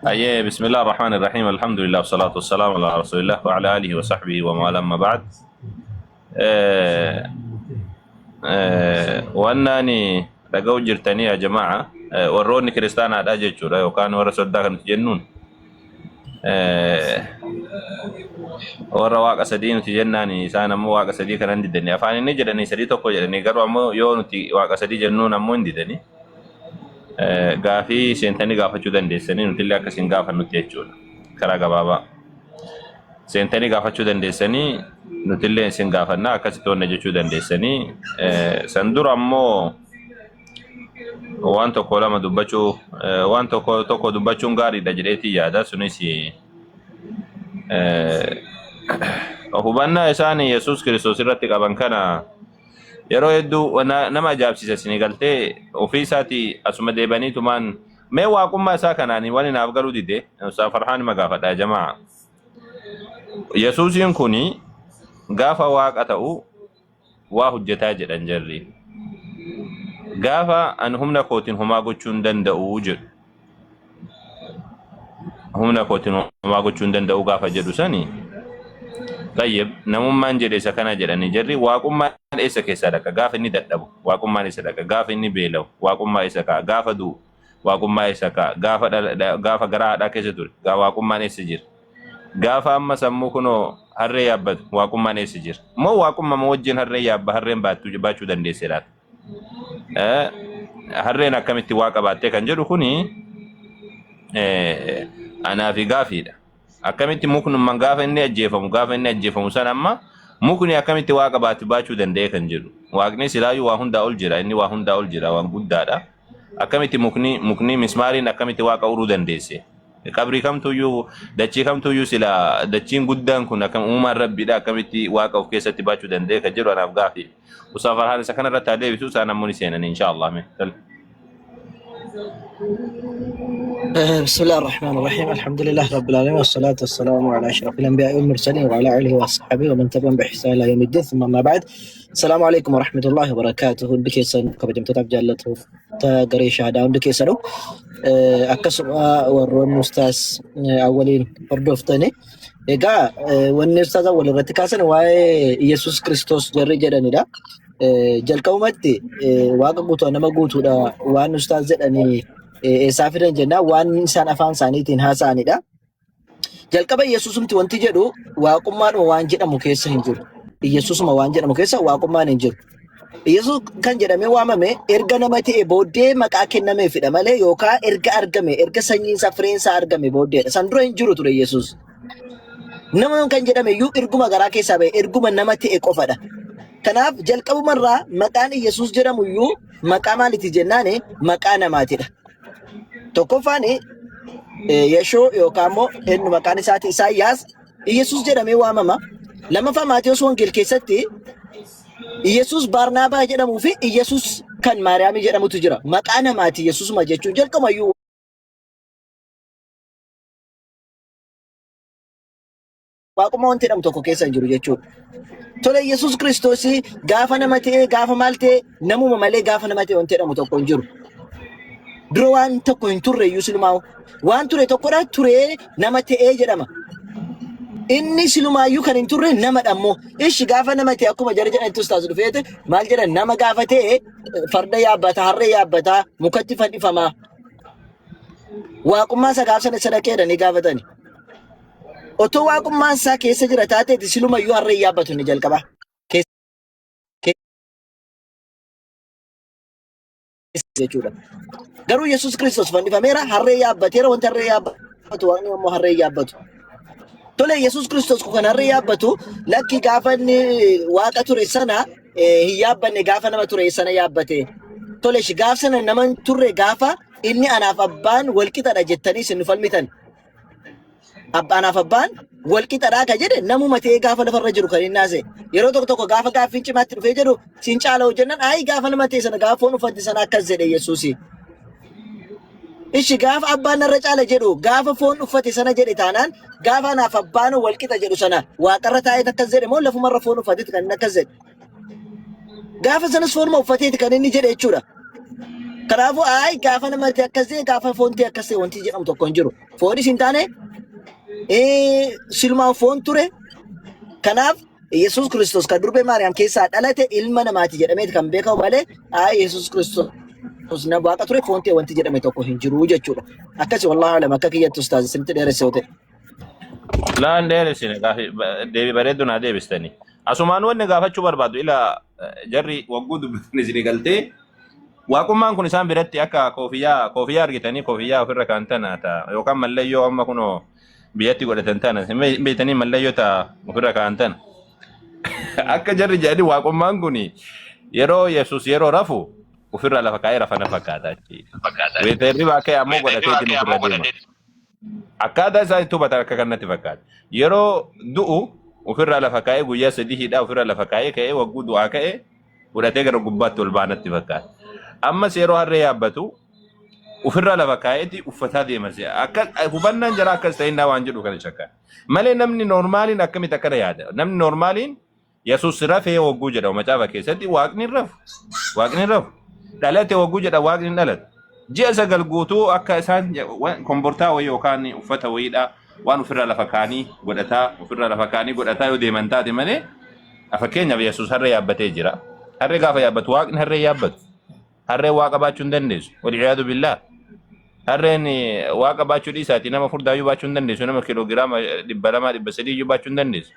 أيه بسم الله الرحمن الرحيم الحمد لله والصلاة والسلام على رسول الله وعلى آله وصحبه ومن والاه أما بعد. آه وأنني لقوا جرتني يا جماعة وروني كريستانا دا جيتشورا وكان ورسول دا كانت جنون warra waaqa sadii nuti jennaani isaan ammoo waaqa sadii kanan didanii afaan inni jedhanii sadii tokko jedhanii garuu ammoo yoo nuti waaqa sadii jennuun ammoo hin didanii gaafii seentanii gaafachuu dandeessanii nutillee akkasiin gaafannutti jechuudha karaa gabaabaa seentanii gaafachuu dandeessanii nutillee isin gaafannaa akkasitti wanna jechuu dandeessanii san dura ammoo waan tokko lama dubbachuu waan tokko dubbachuun gaariidha jedheetii yaada sunis hubannaa isaanii Yesuus Kiristoos irratti qaban kana yeroo hedduu nama ajaa'ibsiisa isinii galtee ofii isaatii asuma deebaniitumaan mee waaqummaa isaa kanaanii waan inaaf galuu dide Ustaaz Farhaan magaafadha jamaa. Yesuusiin kuni gaafa waaqa ta'u waa hojjetaa jedhan jarri. Gaafa an humna kootiin homaa gochuu hin danda'u jedhu. Humna kootiin homaa gochuu hin danda'u gaafa jedhu sani. Tayyib namummaan jedhe isa kana jedhanii jarri waaqummaan isa keessaa dhaqa gaafa inni dadhabu waaqummaan isa dhaqa gaafa inni beelawu waaqummaa isa ka'a gaafa du'u waaqummaa isa ka'a gaafa garaa haadhaa keessa ture waaqummaan isa jira gaafa amma sammuu kunoo harree yaabbatu waaqummaan isa jira moo waaqummaa wajjin harree yaabba harreen baachuu dandeesse laata harreen akkamitti waaqa baattee kan jedhu kuni anaafi gaafiidha. Akkamitti muknummaan gaafa inni ajjeefamu san amma mukni akkamitti waaqa baachuu danda'e kan jedhu waaqni silaayyuu waa hundaa ol jira inni waa hundaa ol jira waan guddaadha akkamitti mukni mismaariin akkamitti waaqa uruu dandeesse qabrii kamtuyyuu dachii kamtuyyuu sila dachiin guddaan kun akkam uumaan rabbiidha akkamitti waaqa of keessatti baachuu danda'e kan jedhu anaaf gaafii Ustaaz Farhaan isa kanarratti haa deebisu isaan ammoo ni seenan inshaallah. بسم الله الرحمن الرحيم الحمد لله رب العالمين والصلاة والسلام على أشرف الأنبياء والمرسلين وعلى آله وصحبه ومن تبعهم بإحسان إلى يوم الدين ثم ما بعد. السلام عليكم ورحمة الله وبركاته. بكيسن كبجم تتعب جالته تقري شهادة بكيسنو أكسم ورون أستاذ أولين فردوفتني إيجا والنستاذ أول رتكاسن واي يسوع كريستوس جري جدني دا jalqabumatti waaqa guutuu nama guutuudha waan ustaaz jedhanii saafiran jenna waan isaan afaan isaaniitiin haasa'anidha. Jalqaba Yesuusumti wanti jedhu waaqummaan waan jedhamu keessa hin jiru. Yesuusuma waan jedhamu keessa waaqummaan hin jiru. Yesuus kan jedhamee waamame erga nama ta'e booddee maqaa kennameefidha malee yookaan erga argame erga sanyiinsaa fireensaa argame booddeedha. San dura hin jiru ture Yesuus. Nama kan jedhame iyyuu erguma garaa keessaa ba'e erguma nama ta'e qofadha. Kanaaf jalqabumarraa maqaan Yesuus jedhamu iyyuu maqaa maaliiti jennaani maqaa namaatidha. Tokkoffaan Yeshoo yookaan immoo inni maqaan isaati Isaayyaas Yesuus jedhamee waamama. Lammaffaa Maatiyos Wongeel keessatti Yesuus Baarnaabaa jedhamuu fi Yesuus kan Maariyaamii jedhamutu jira. Maqaa namaati Yesuusuma jechuun jalqabumayyuu waaquma wanti jedhamu tokko keessa hin jiru jechuudha. Tole Yesuus Kiristoos gaafa nama ta'e gaafa maal ta'e namuma malee gaafa nama ta'e wanti jedhamu tokko hin jiru. Dura waan tokko hin turre iyyuu silumaa waan ture tokkodha turee nama ta'ee jedhama. Inni silumaayyuu kan hin turre namadha ammoo. Ishi gaafa nama ta'e akkuma jara jedhanitti ustaas dhufeete maal jedhan nama gaafa ta'e farda yaabbata harree yaabbata mukatti fannifama. Waaqummaa isaa gaaf sana sadaqeedha ni gaafatani. Otoo waaqummaan isaa keessa jira taateeti silumayyuu harree yaabbatu ni jalqaba. Jechuudha. Garuu Yesuus Kiristoos fannifameera harree yaabbateera wanti harree yaabbatu waan immoo harree yaabbatu. Tole Yesuus Kiristoos kan harree yaabbatu lakki gaafa inni waaqa ture sana hin yaabbanne gaafa nama ture sana yaabbate. Tole shi gaaf sana nama turre gaafa inni anaaf abbaan walqixadha jettanii isin falmitan. Anaaf abbaan walqixadhaa ka jedhe namuma ta'ee gaafa lafarra jiru kan inni haase. Yeroo tokko gaafa gaaffiin cimaatti dhufee jedhu siin caala hojjennan ayi gaafa nama ta'e sana gaafa foon uffatti sana akkas jedhe Yesuusi. Ishi gaafa abbaan narra caala jedhu gaafa foon uffate sana jedhe taanaan gaafa anaaf abbaan walqixa jedhu sana waaqarra taa'ee akkas jedhe moo lafumarra foon uffateeti kan inni akkas jedhe. Gaafa sanas foonuma uffateeti kan inni jedhe jechuudha. Kanaafuu ay gaafa namatti akkasii gaafa foonti akkasii wanti jedhamu tokko hin jiru. Foonis hin taane silmaan foon ture. Kanaaf Yesuus Kiristoos kan durbee Maariyaam keessaa dhalate ilma namaati jedhamee kan beekamu malee Yesuus Kiristoos nama waaqa ture foonti wanti jedhame tokko hin jiru jechuudha. Akkasii wallaahi alam akka kiyyattu ustaazi sinitti dheeressee ta'e. Laan dheeressine deebii bareedduu naa deebistanii. Asumaan wanni gaafachuu barbaadu ila jarri wagguu dubbiin isin galtee waaqummaan kun isaan biratti akka koofiyyaa argitanii koofiyyaa ofirra kan tana yookaan mallayyoo amma kunoo biyyatti godhatan tana beeytanii mallayyoo ta ofirra kan tana. Akka jarri jedhanii waaqummaan kun yeroo Yesuus yeroo rafu ofirra lafa kaa'ee rafana fakkaata. Weeterri baakee ammoo godhateetiin ofirra deema. Akkaataa isaa itti hubatan akka kanatti fakkaata. Yeroo du'u ofirra lafa kaa'ee guyyaa sadii hidhaa ofirra lafa kaa'ee ka'ee wagguu du'aa ka'ee fudhatee gara gubbaatti ol baanatti fakkaata. Ammas yeroo harree yaabbatu ofirra lafa kaa'eeti uffataa deemas. Akka hubannaan jara akkas ta'inna waan jedhu kana shakka. Malee namni normaaliin akkamitti akkana yaada. Namni normaaliin Yesuus rafee wagguu jedha macaafa keessatti waaqni rafu. Waaqni rafu. Dhalate wagguu jedha waaqni dhalate. Ji'a sagal guutuu akka isaan kombortaa wayii yookaan uffata wayiidha waan ofirra lafa kaanii godhataa yoo deeman taate malee fakkeenyaaf Yesuus harree yaabbatee jira. Harree gaafa yaabbatu waaqni harree yaabbatu. Harree waaqa baachuu hin dandeessu. Waliyaadu billaa. Harreen waaqa baachuu dhiisaati nama furdaayyuu baachuu hin dandeessu. Nama kiloogiraama 200 300 baachuu hin dandeessu.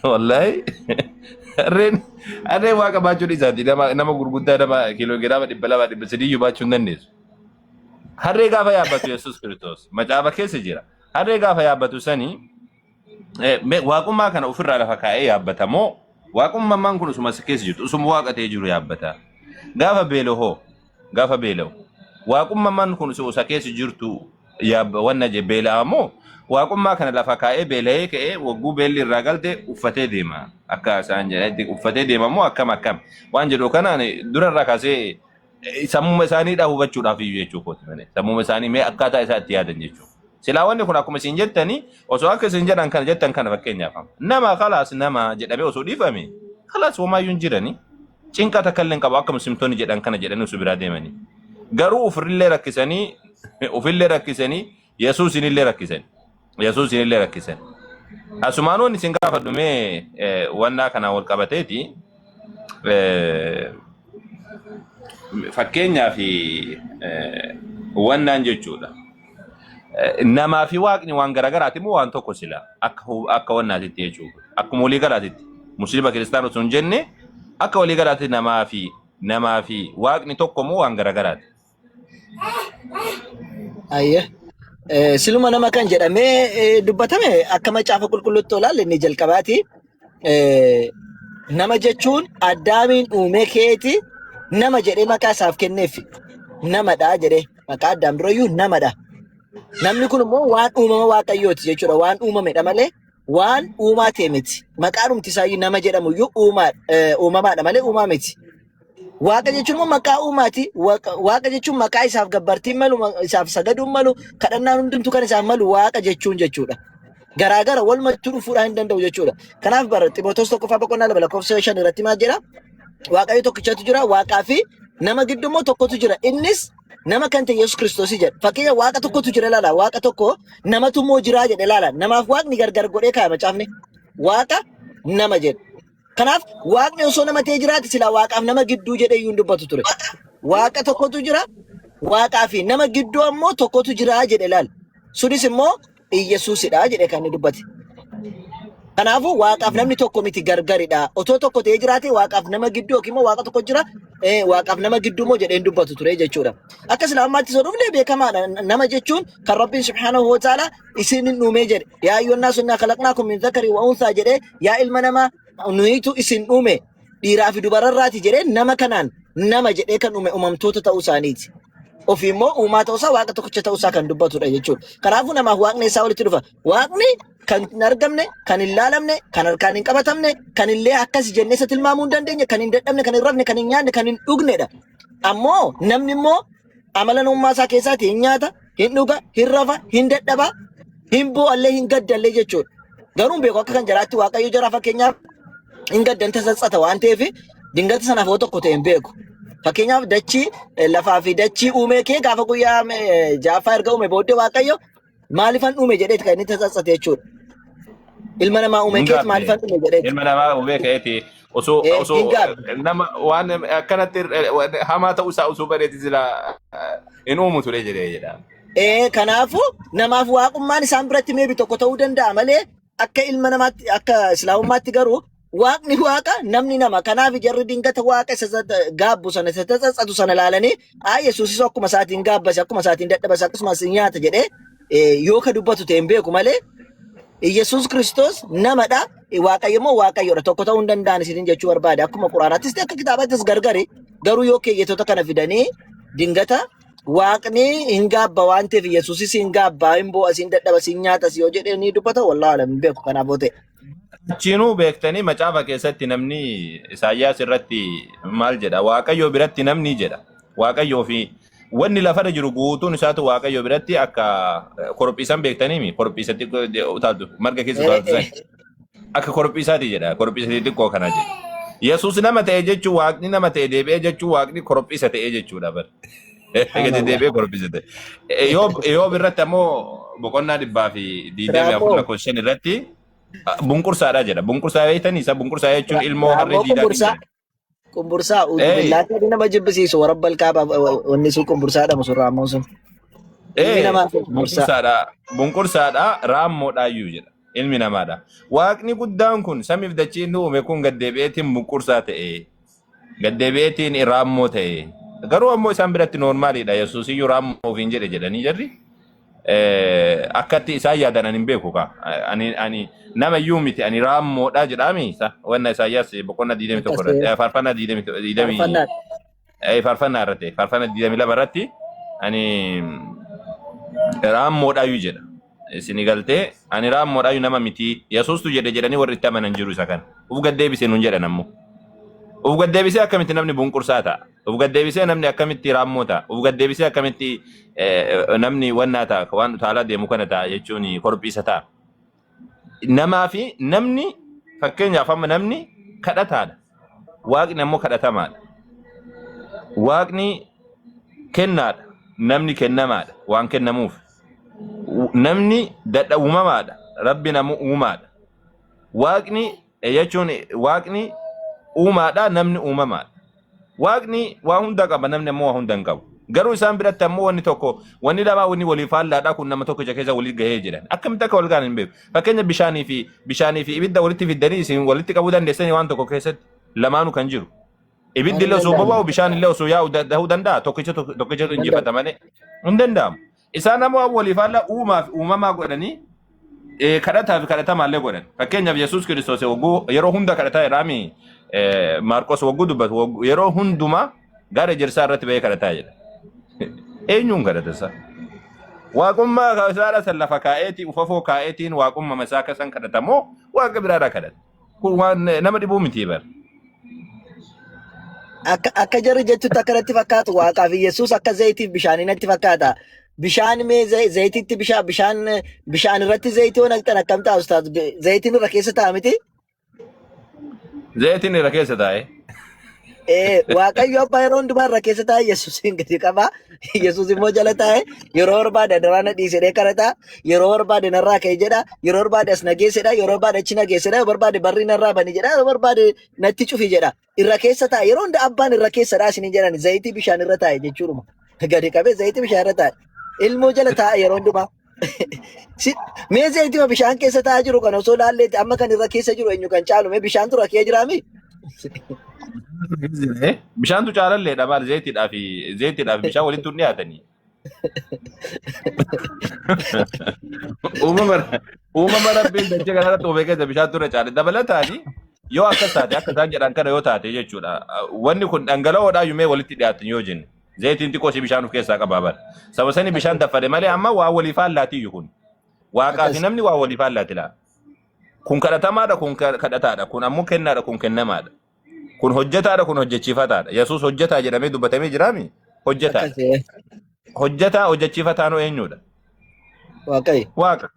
Wallahi. Harreen waaqa baachuu dhiisaati nama gurguddaa nama kiloogiraama 200 300 baachuu hin dandeessu. Harree gaafa yaabbatu Yesuus Kiristoos macaafa keessa jira. Harree gaafa yaabbatu sanii waaqummaa kana ofirraa lafa kaa'ee yaabbatamoo waaqummaan kun usuma keessa jirtu usuma waaqa ta'ee jiru yaabbata. Gaafa beela'u waaqummaan kun usuma keessa jirtu wanna je beela'amoo waaqummaa kana lafa kaa'ee beela'ee ka'ee wagguu beelli irraa galte uffatee deema. Akka isaan jedhanitti uffatee deemamoo akkam waan jedhu kanaan durarraa kaasee sammuma isaaniidhaa hubachuudhaaf iyyuu jechuudha malee sammuma isaanii mee akkaataa isaa itti yaadan jechuudha. Silaa wanni kun akkuma isin jettanii osoo akka isin jedhan kana jettan kana fakkeenyaaf nama khalaas nama jedhamee osoo dhiifame khalaas homaayyuu hin jirani cinqa takka illee qabu akka muslimtoonni jedhan kana jedhanii osoo biraa deemanii garuu ofirrillee rakkisanii Yesuusinillee rakkisan. Asumaanoonni isin gaafadhu mee wannaa kana wal qabateeti fakkeenyaaf wannaan jechuudha. Namaa fi waaqni waan garagaraati moo waan tokko sila akka wannaatitti jechuudha. Akkuma walii galaatitti musliima kiristaana osoo hin jenne akka walii galaatti namaa fi waaqni tokko moo waan garagaraati. Ayya. Siluma nama kan jedhamee dubbatame akka macaafa qulqulluutti olaalle inni jalqabaati. Nama jechuun Addaamiin uumee keeti nama jedhee maqaa isaaf kenneef namadha jedhee maqaa Addaam durayyuu namadha. Namni kun immoo waan uumama waaqayyooti jechuudha. Waan uumamedha malee waan uumaa ta'e miti. Maqaan isaayyuu nama jedhamu iyyuu uumamaadha malee uumaa miti. Waaqa jechuun immoo maqaa uumaati. Waaqa jechuun maqaa isaaf gabbartiin malu, isaaf sagaduun malu, kadhannaan hundumtuu kan isaaf malu waaqa jechuun jechuudha. Garaagara walumatti dhufuudhaan hin danda'u jechuudha. Kanaaf bara Ximootos 1:2 irratti maal jedha? Waaqayyo tokkichatu jira, waaqaa fi nama gidduu immoo tokkotu jira. Innis nama kan ta'e Yesuus Kiristoos jedha. Fakkeenya waaqa tokkotu jira laala. Waaqa tokko namatu immoo jira jedhe laala. Namaaf waaqni gargar godhee kaa'e macaafni. Waaqa nama jedha. Kanaaf waaqni osoo nama ta'ee jiraate silaa waaqaaf nama gidduu jedhee iyyuu hin dubbatu ture. Waaqa tokkotu jira, waaqaa fi nama gidduu ammoo tokkotu jira jedhe laala. Sunis immoo Yesuusidha jedhee kan inni dubbate. Kanaafuu waaqaaf namni tokko miti gargaridha. Otoo tokko ta'ee jiraate waaqaaf nama gidduu yookiin immoo waaqa tokko jira waaqaaf nama gidduu immoo jedhee hin dubbatu ture jechuudha. Akka islaamummaatti isa dhufne beekamaadha. Nama jechuun kan Rabbiin subhaanahu wa ta'ala isin uumee jedhe. Yaa ayyuhan naasu innaa khalaqnaakum min dhakarin wa unsaa jedhee yaa ilma namaa nuyitu isin uume dhiiraa fi dubararraati jedhee nama kanaan nama jedhee kan uume uumamtoota ta'uu isaaniiti. Ofii immoo uumaa ta'uusaa waaqa tokkicha ta'uusaa kan dubbatudha jechuudha. Kanaafuu namaaf waaqni isaa walitti dhufa. Waaqni kan hin argamne, kan hin laalamne, kan harkaan hin qabatamne, kan illee akkas jennee isa tilmaamuu hin dandeenye, kan hin dadhabne, kan hin rafne, kan hin nyaanne, kan hin dhugnedha. Ammoo namni immoo amala namummaa isaa keessaati hin nyaata, hin dhuga, hin rafa, hin dadhaba, hin boo'allee, hin gaddallee jechuudha. Garuu beeku akka kan jiraatti waaqayyo jara fakkeenyaaf hin gaddan tasassata waan ta'eef dingata sanaaf yoo tokko ta'e hin beeku. Fakkeenyaaf dachii lafaa fi dachii uume kee gaafa guyyaa jaaffaa erga uume booddee Waaqayyo maalifan uume jedheeti kan inni tasaasate jechuudha. Ilma namaa uume keeti maalifan uume jedheeti. Ilma namaa uume keeti osoo nama waan akkanatti hamaa ta'uu isaa osoo bareeti sila hin uumu ture jedha. Kanaafuu namaaf waaqummaan isaan biratti meebi tokko ta'uu danda'a malee akka ilma namaatti akka islaamummaatti garuu waaqni waaqa namni nama. Kanaaf jarri dingata waaqa isa gaabbu sana isa tsatsatu sana laalanii Yesuusis akkuma isaatiin gaabbase akkuma isaatiin dadhabase akkasumas nyaata jedhee yoo ka dubbatu ta'e hin beeku malee Yesuus Kiristoos namadha. Waaqayyo immoo waaqayyoodha. Tokko ta'uu hin danda'an isin jechuu barbaade. Akkuma Quraanaattis akka kitaabaattis gargari garuu yoo keeyyattoota kana fidanii dingata waaqni hin gaabba waan ta'eef Yesuusis hin gaabba hin boo'as hin dadhabas hin nyaatas yoo jedhee ni dubbata wallaahi alam hin beeku kanaaf ta'e. Chinuu beektanii macaafa keessatti namni Isaayyaas irratti maal jedha Waaqayyo biratti namni jedha Waaqayyoo fi wanni lafarra jiru guutuun isaatu Waaqayyo biratti akka korophiisan beektanii korophiisatti utaatu marga keessa utaatu akka korophiisaati jedha korophiisatti xiqqoo kana jedha. Yesuus nama ta'e jechuun waaqni nama ta'e deebi'ee jechuun waaqni korophiisa ta'e jechuudha bar. Gadi deebi'ee korophiisa ta'e. Yoo birratti ammoo boqonnaa 224 lakkoofsa 5 irratti bunqursaadha jedha. Bunqursaa beektanii isa bunqursaa jechuun ilmoo harree diidaa. Kumbursaa laata nama jibbisiisu warabbal kaaba wanni sun kumbursaadha musurraa ammoo sun. Bunqursaadha raammoodhaayyuu jedha. Ilmi namaadha. Waaqni guddaan kun samiif dachii inni uume kun gaddeebi'eetiin bunqursaa ta'e. Gaddeebi'eetiin raammoo ta'e. Garuu ammoo isaan biratti noormaaliidha. Yesuusiyyuu raammoo ofiin jedhe jedhanii jarri. Akkatti isaan yaadan ani hin beeku ka. Ani nama iyyuu miti ani raammoodha jedhami isa wanna Isaayyaas boqonnaa 21 irratti faarfannaa 20 faarfannaa irratti faarfannaa 22 irratti ani raammoodhaayyuu jedha. Isin galtee ani raammoodhaayyuu nama miti Yesuustu jedhe jedhanii warri itti amanan jiru isa kana. Uf gaddeebisee nuun jedhan ammoo. Uf gaddeebisee akkamitti namni bunqursaa ta'a. Uf gaddeebisee namni akkamitti raammoo ta'a. Uf gaddeebisee akkamitti namni wannaa ta'a waan utaalaa deemu kana ta'a jechuun korophiisa ta'a. Namaa fi namni fakkeenyaaf amma namni kadhataadha. Waaqni ammoo kadhatamaadha. Waaqni kennaadha. Namni kennamaadha. Waan kennamuuf. Namni dadha uumamaadha. Rabbi namu uumaadha. Waaqni jechuun waaqni uumaadha namni uumamaadha. Waaqni waa hunda qaba namni ammoo waa hunda hin qabu. Garuu isaan biratti ammoo wanni tokko wanni lama wanni waliif haallaadha kun nama tokko keessa waliif gahee jiran. Akkamitti akka wal gahan hin beeku. Fakkeenya bishaanii fi ibidda walitti fiddanii isin walitti qabuu dandeessanii waan tokko keessatti lamaanuu kan jiru. Ibiddi illee osoo boba'u bishaan illee osoo yaa'u ta'uu danda'a. Tokkicha injifata malee hin danda'amu. Isaan ammoo waliif haalla uumamaa godhanii kadhataa fi kadhatamaallee godhan. Fakkeenyaaf Yesuus Kiristoos yeroo hunda kadhataa jedhami Maarqos wagguu dubbatu yeroo hundumaa gara jirsaa irratti bahee kadhataa jedha. Eenyuun kadhatasa? Waaqummaa isaadha san lafa kaa'eetii ufafoo kaa'eetiin waaqummaa isaa akka san kadhatamoo waaqa biraadhaa kadhata. Kun waan nama dhibuu miti bara. Akka jarri jechuutti akkanatti fakkaatu waaqaa fi Yesuus akka zayitiif bishaanii natti fakkaata. Bishaan mee zayitiitti bishaan irratti zayitii waan akkan akkam ta'a ustaas zayitiin irra keessa ta'a miti? Zayitiin irra keessa taa'e. Waaqayyo abbaa yeroo hundumaa irra keessa taa'e Yesuusin gadi qaba. Yesuus immoo jala taa'e yeroo barbaade daraana dhiisedhee kadhata. Yeroo barbaade narraa ka'e jedha. Yeroo barbaade as nageessedha. Yeroo barbaade achi nageessedha. Yeroo barbaade barri narraa bani jedha. Yeroo barbaade natti cufi jedha. Irra keessa taa'e yeroo hunda abbaan irra keessadha isin jedhan zayitii bishaan irra taa'e jechuudha. Gadi qabee zayitii bishaan irra taa'e. Ilmoo jala taa'e yeroo hundumaa. Mee zayitii bishaan keessa taa'aa jiru kan osoo laalleetti amma kan irra keessa jiru eenyu kan caalu mee bishaantu rakkee jiraami? Bishaantu caalalleedha maal zayitiidhaaf bishaan walitti hin dhiyaatanii. Uumama rabbiin dachee kanarratti oofee keessa bishaantu irra caale dabalataani yoo akkas taate akka isaan jedhan kana yoo taate jechuudha. Wanni kun dhangala'oodhaa yuumee walitti dhiyaatan yoo jenne zayitiin xiqqoo si bishaan of keessaa qabaa bara. Saba sani bishaan daffade malee amma waa waliif haallaatiyyuu kun. Waaqaa fi namni waa waliif haallaati laa. Kun kadhatamaadha kun kadhataadha kun ammoo kennaadha kun kennamaadha. Kun hojjetaadha kun hojjechiifataadha. Yesuus hojjetaa jedhamee dubbatamee jiraami? Hojjetaa. Hojjetaa hojjechiifataan eenyuudha? Waaqayyo. Waaqa.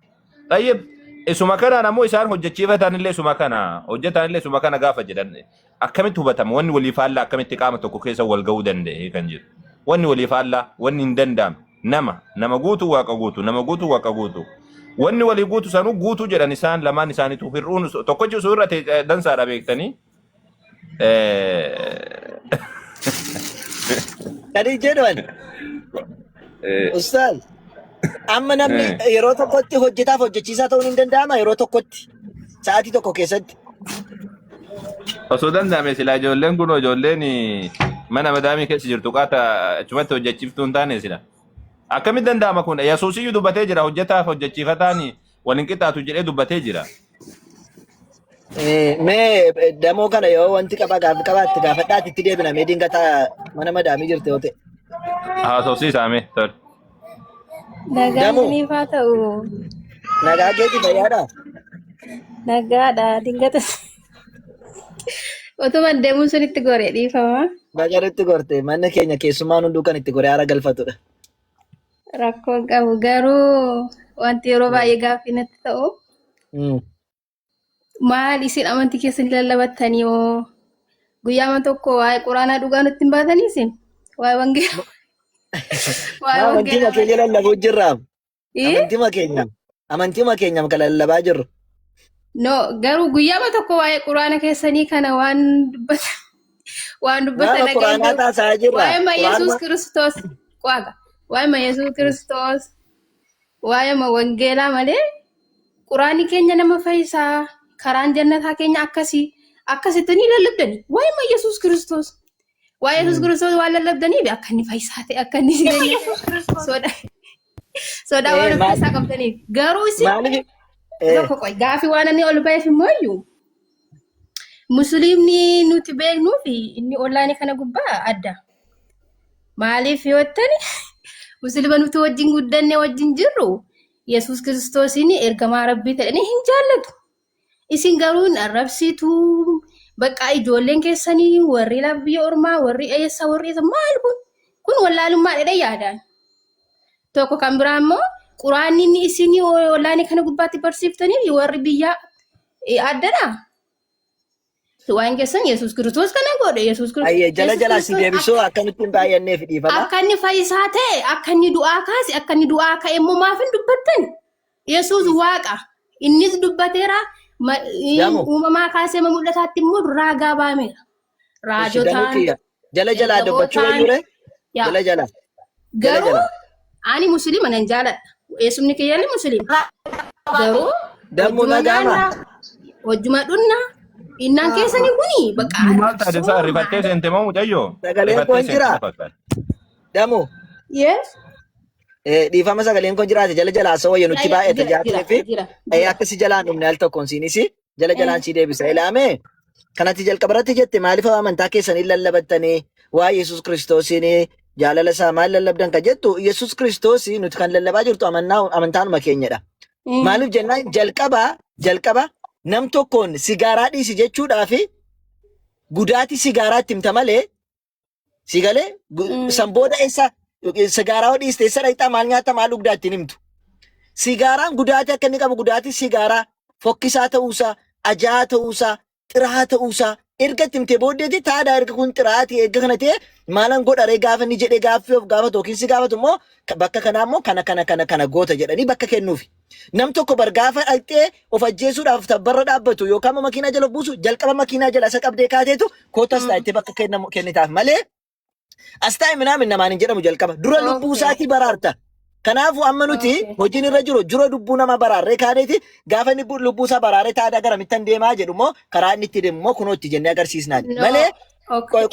Tayyib isuma kana namoo isaan hojjechiifatan illee isuma kana hojjetan illee isuma kana gaafa jedhan akkamitti hubatama wanni walii faallaa akkamitti qaama tokko keessa wal ga'uu danda'e kan jiru wanni walii faallaa wanni hin danda'amne nama guutuu waaqa guutuu wanni walii guutu sanuu guutuu jedhan isaan lamaan isaaniitu hir'uun tokkochi osoo irra dansaadha beektanii Kadi jedhan Ustaz amma namni yeroo tokkotti hojjetaaf hojjechiisaa ta'uun hin danda'ama yeroo tokkotti sa'aatii tokko keessatti. osoo danda'ame silaa ijoolleen kun ijoolleen mana madaamii keessa jirtu qaata achumatti hojjechiiftuu hin taane sila akkamitti danda'ama kun Yesuusiyyuu dubbatee jira hojjetaaf hojjechiifataan waliin qixxaatu jedhee dubbatee jira. Mee damoo kana yoo wanti qabaatti gaafadhaatti itti deebina mee dingataa mana madaamii jirte yoo ta'e. Haasofsiisaame tol. Nagaan isiniif haa ta'u. Nagaa keeti fayyaadha. Nagaadha dingata. Otuma deemuun sun itti goree dhiifama. Bagaritti gorte manni keenya keessummaan hunduu kan itti goree haara galfatudha. Rakkoo hin qabu garuu wanti yeroo baay'ee gaaffii natti ta'u. Maal isin amantii keessan lallabattanii moo guyyaama tokko waa'ee quraanaa dhugaa nutti hin baatanii isin? Waa'ee wangeelaa. Amantii keenya lallabuu jirra. Amantii keenya kan lallabaa jirru. No garuu guyyaama tokko waa'ee quraana keessanii kana waan dubbatan quraanaa taasaa jirra. Waa'ee Yesuus Kiristoos waaqa. Waa'ee Yesuus Kiristoos waa'ee wangeelaa malee quraani keenya nama fayyisaa. Karaan jannataa keenya akkasitti ni lallabdanii waa'ee Yesuus Kiristoos waan lallabdaniif akka inni fayyisaa ta'e akka inni sodaa waan of keessaa qabdaniif garuu isin tokko qoy gaafii waan inni ol ba'eef immoo iyyuu musliimni nuti beeknuu fi inni onlaayinii kana gubbaa adda maaliif yoo ta'ani musliima nuti wajjin guddanne wajjin jirru Yesuus Kiristoosiin ergamaa rabbii ta'anii hin jaallatu. Isin garuun arrabsitu bakka ijoolleen keessanii warri biyya ormaa warri eessa warri maal kun wallaalummaa dha yaadaan tokko kan biraa immoo quraanni inni isin onlaayinii kana gubbaatti barsiiftanii warri biyya addadha waan keessan Yesuus Kiristoos kana godhe Yesuus Kiristoos ayye jala si deebisoo akkamitti baay'annee fidhiifama akka inni fayyisaa ta'e akka inni du'aa kaase akka inni du'aa ka'e immoo maaf hin dubbattan Yesuus waaqa innis dubbateera. Uumamaa kaasee mul'ataatti immoo raagaa baameera. Raajotaan jala dubbachuu eenyure? Jala. Garuu ani musliima nan jaaladha. Eessumni kiyyaalli musliima. Garuu dammu nagaama. Wajjuma dhunna innaan keessanii kuni bakka. Maal taate isaa rifattee seente moo mucayyoo? Sagaleen kun jira. Dammu. Yes. Dhiifama sagaleen kun jiraate jala asoo wayya nutti baay'ate jaatee fi akkasi jalaan dhumne al tokkoon siinis jalaan sii deebisa ilaame kanatti jalqabarratti jette maaliif amantaa keessanii lallabattanii waa Yesuus Kiristoosiin jaalala isaa maal lallabdan ka jettu Yesuus Kiristoosii nuti kan lallabaa jirtu amantaanuma keenyadha. Maaliif jennaan jalqaba nam tokkoon sigaaraa dhiisi jechuudhaa fi gudaatii sigaaraa itti himta malee sigalee sanbooda eessa sigaaraa dhiiste eessa dhaqxaa maal nyaata maal dhugdaa ittiin himtu. Sigaaraan gudaatii akka inni qabu gudaatii sigaaraa fokkisaa ta'uusaa, ajaa'aa ta'uusaa, xirahaa ta'uusaa erga itti himtee booddeeti taadhaa erga kun xiraatii erga kana ta'e maalan godharee gaafa inni jedhee gaaffii of gaafatu yookiin si gaafatu immoo bakka kanaa immoo kana goota jedhanii bakka kennuufi. Nam tokko bar gaafa dhaqxee of ajjeesuudhaaf tabbarra dhaabbatu yookaan makiinaa jala buusu jalqaba makiinaa jala isa qabdee kaateetu kootas taa'ettee bakka kennitaaf malee asxaa minaamin namaan hin jedhamu jalqaba dura lubbuu isaatii baraarta. Kanaafu amma nuti hojiin irra jiru dura lubbuu nama baraarree kaaneeti gaafa inni lubbuu isaa baraarree taadhaa gara mittan deemaa jedhu immoo karaa inni itti deemu immoo kunoo itti jennee agarsiisnaan malee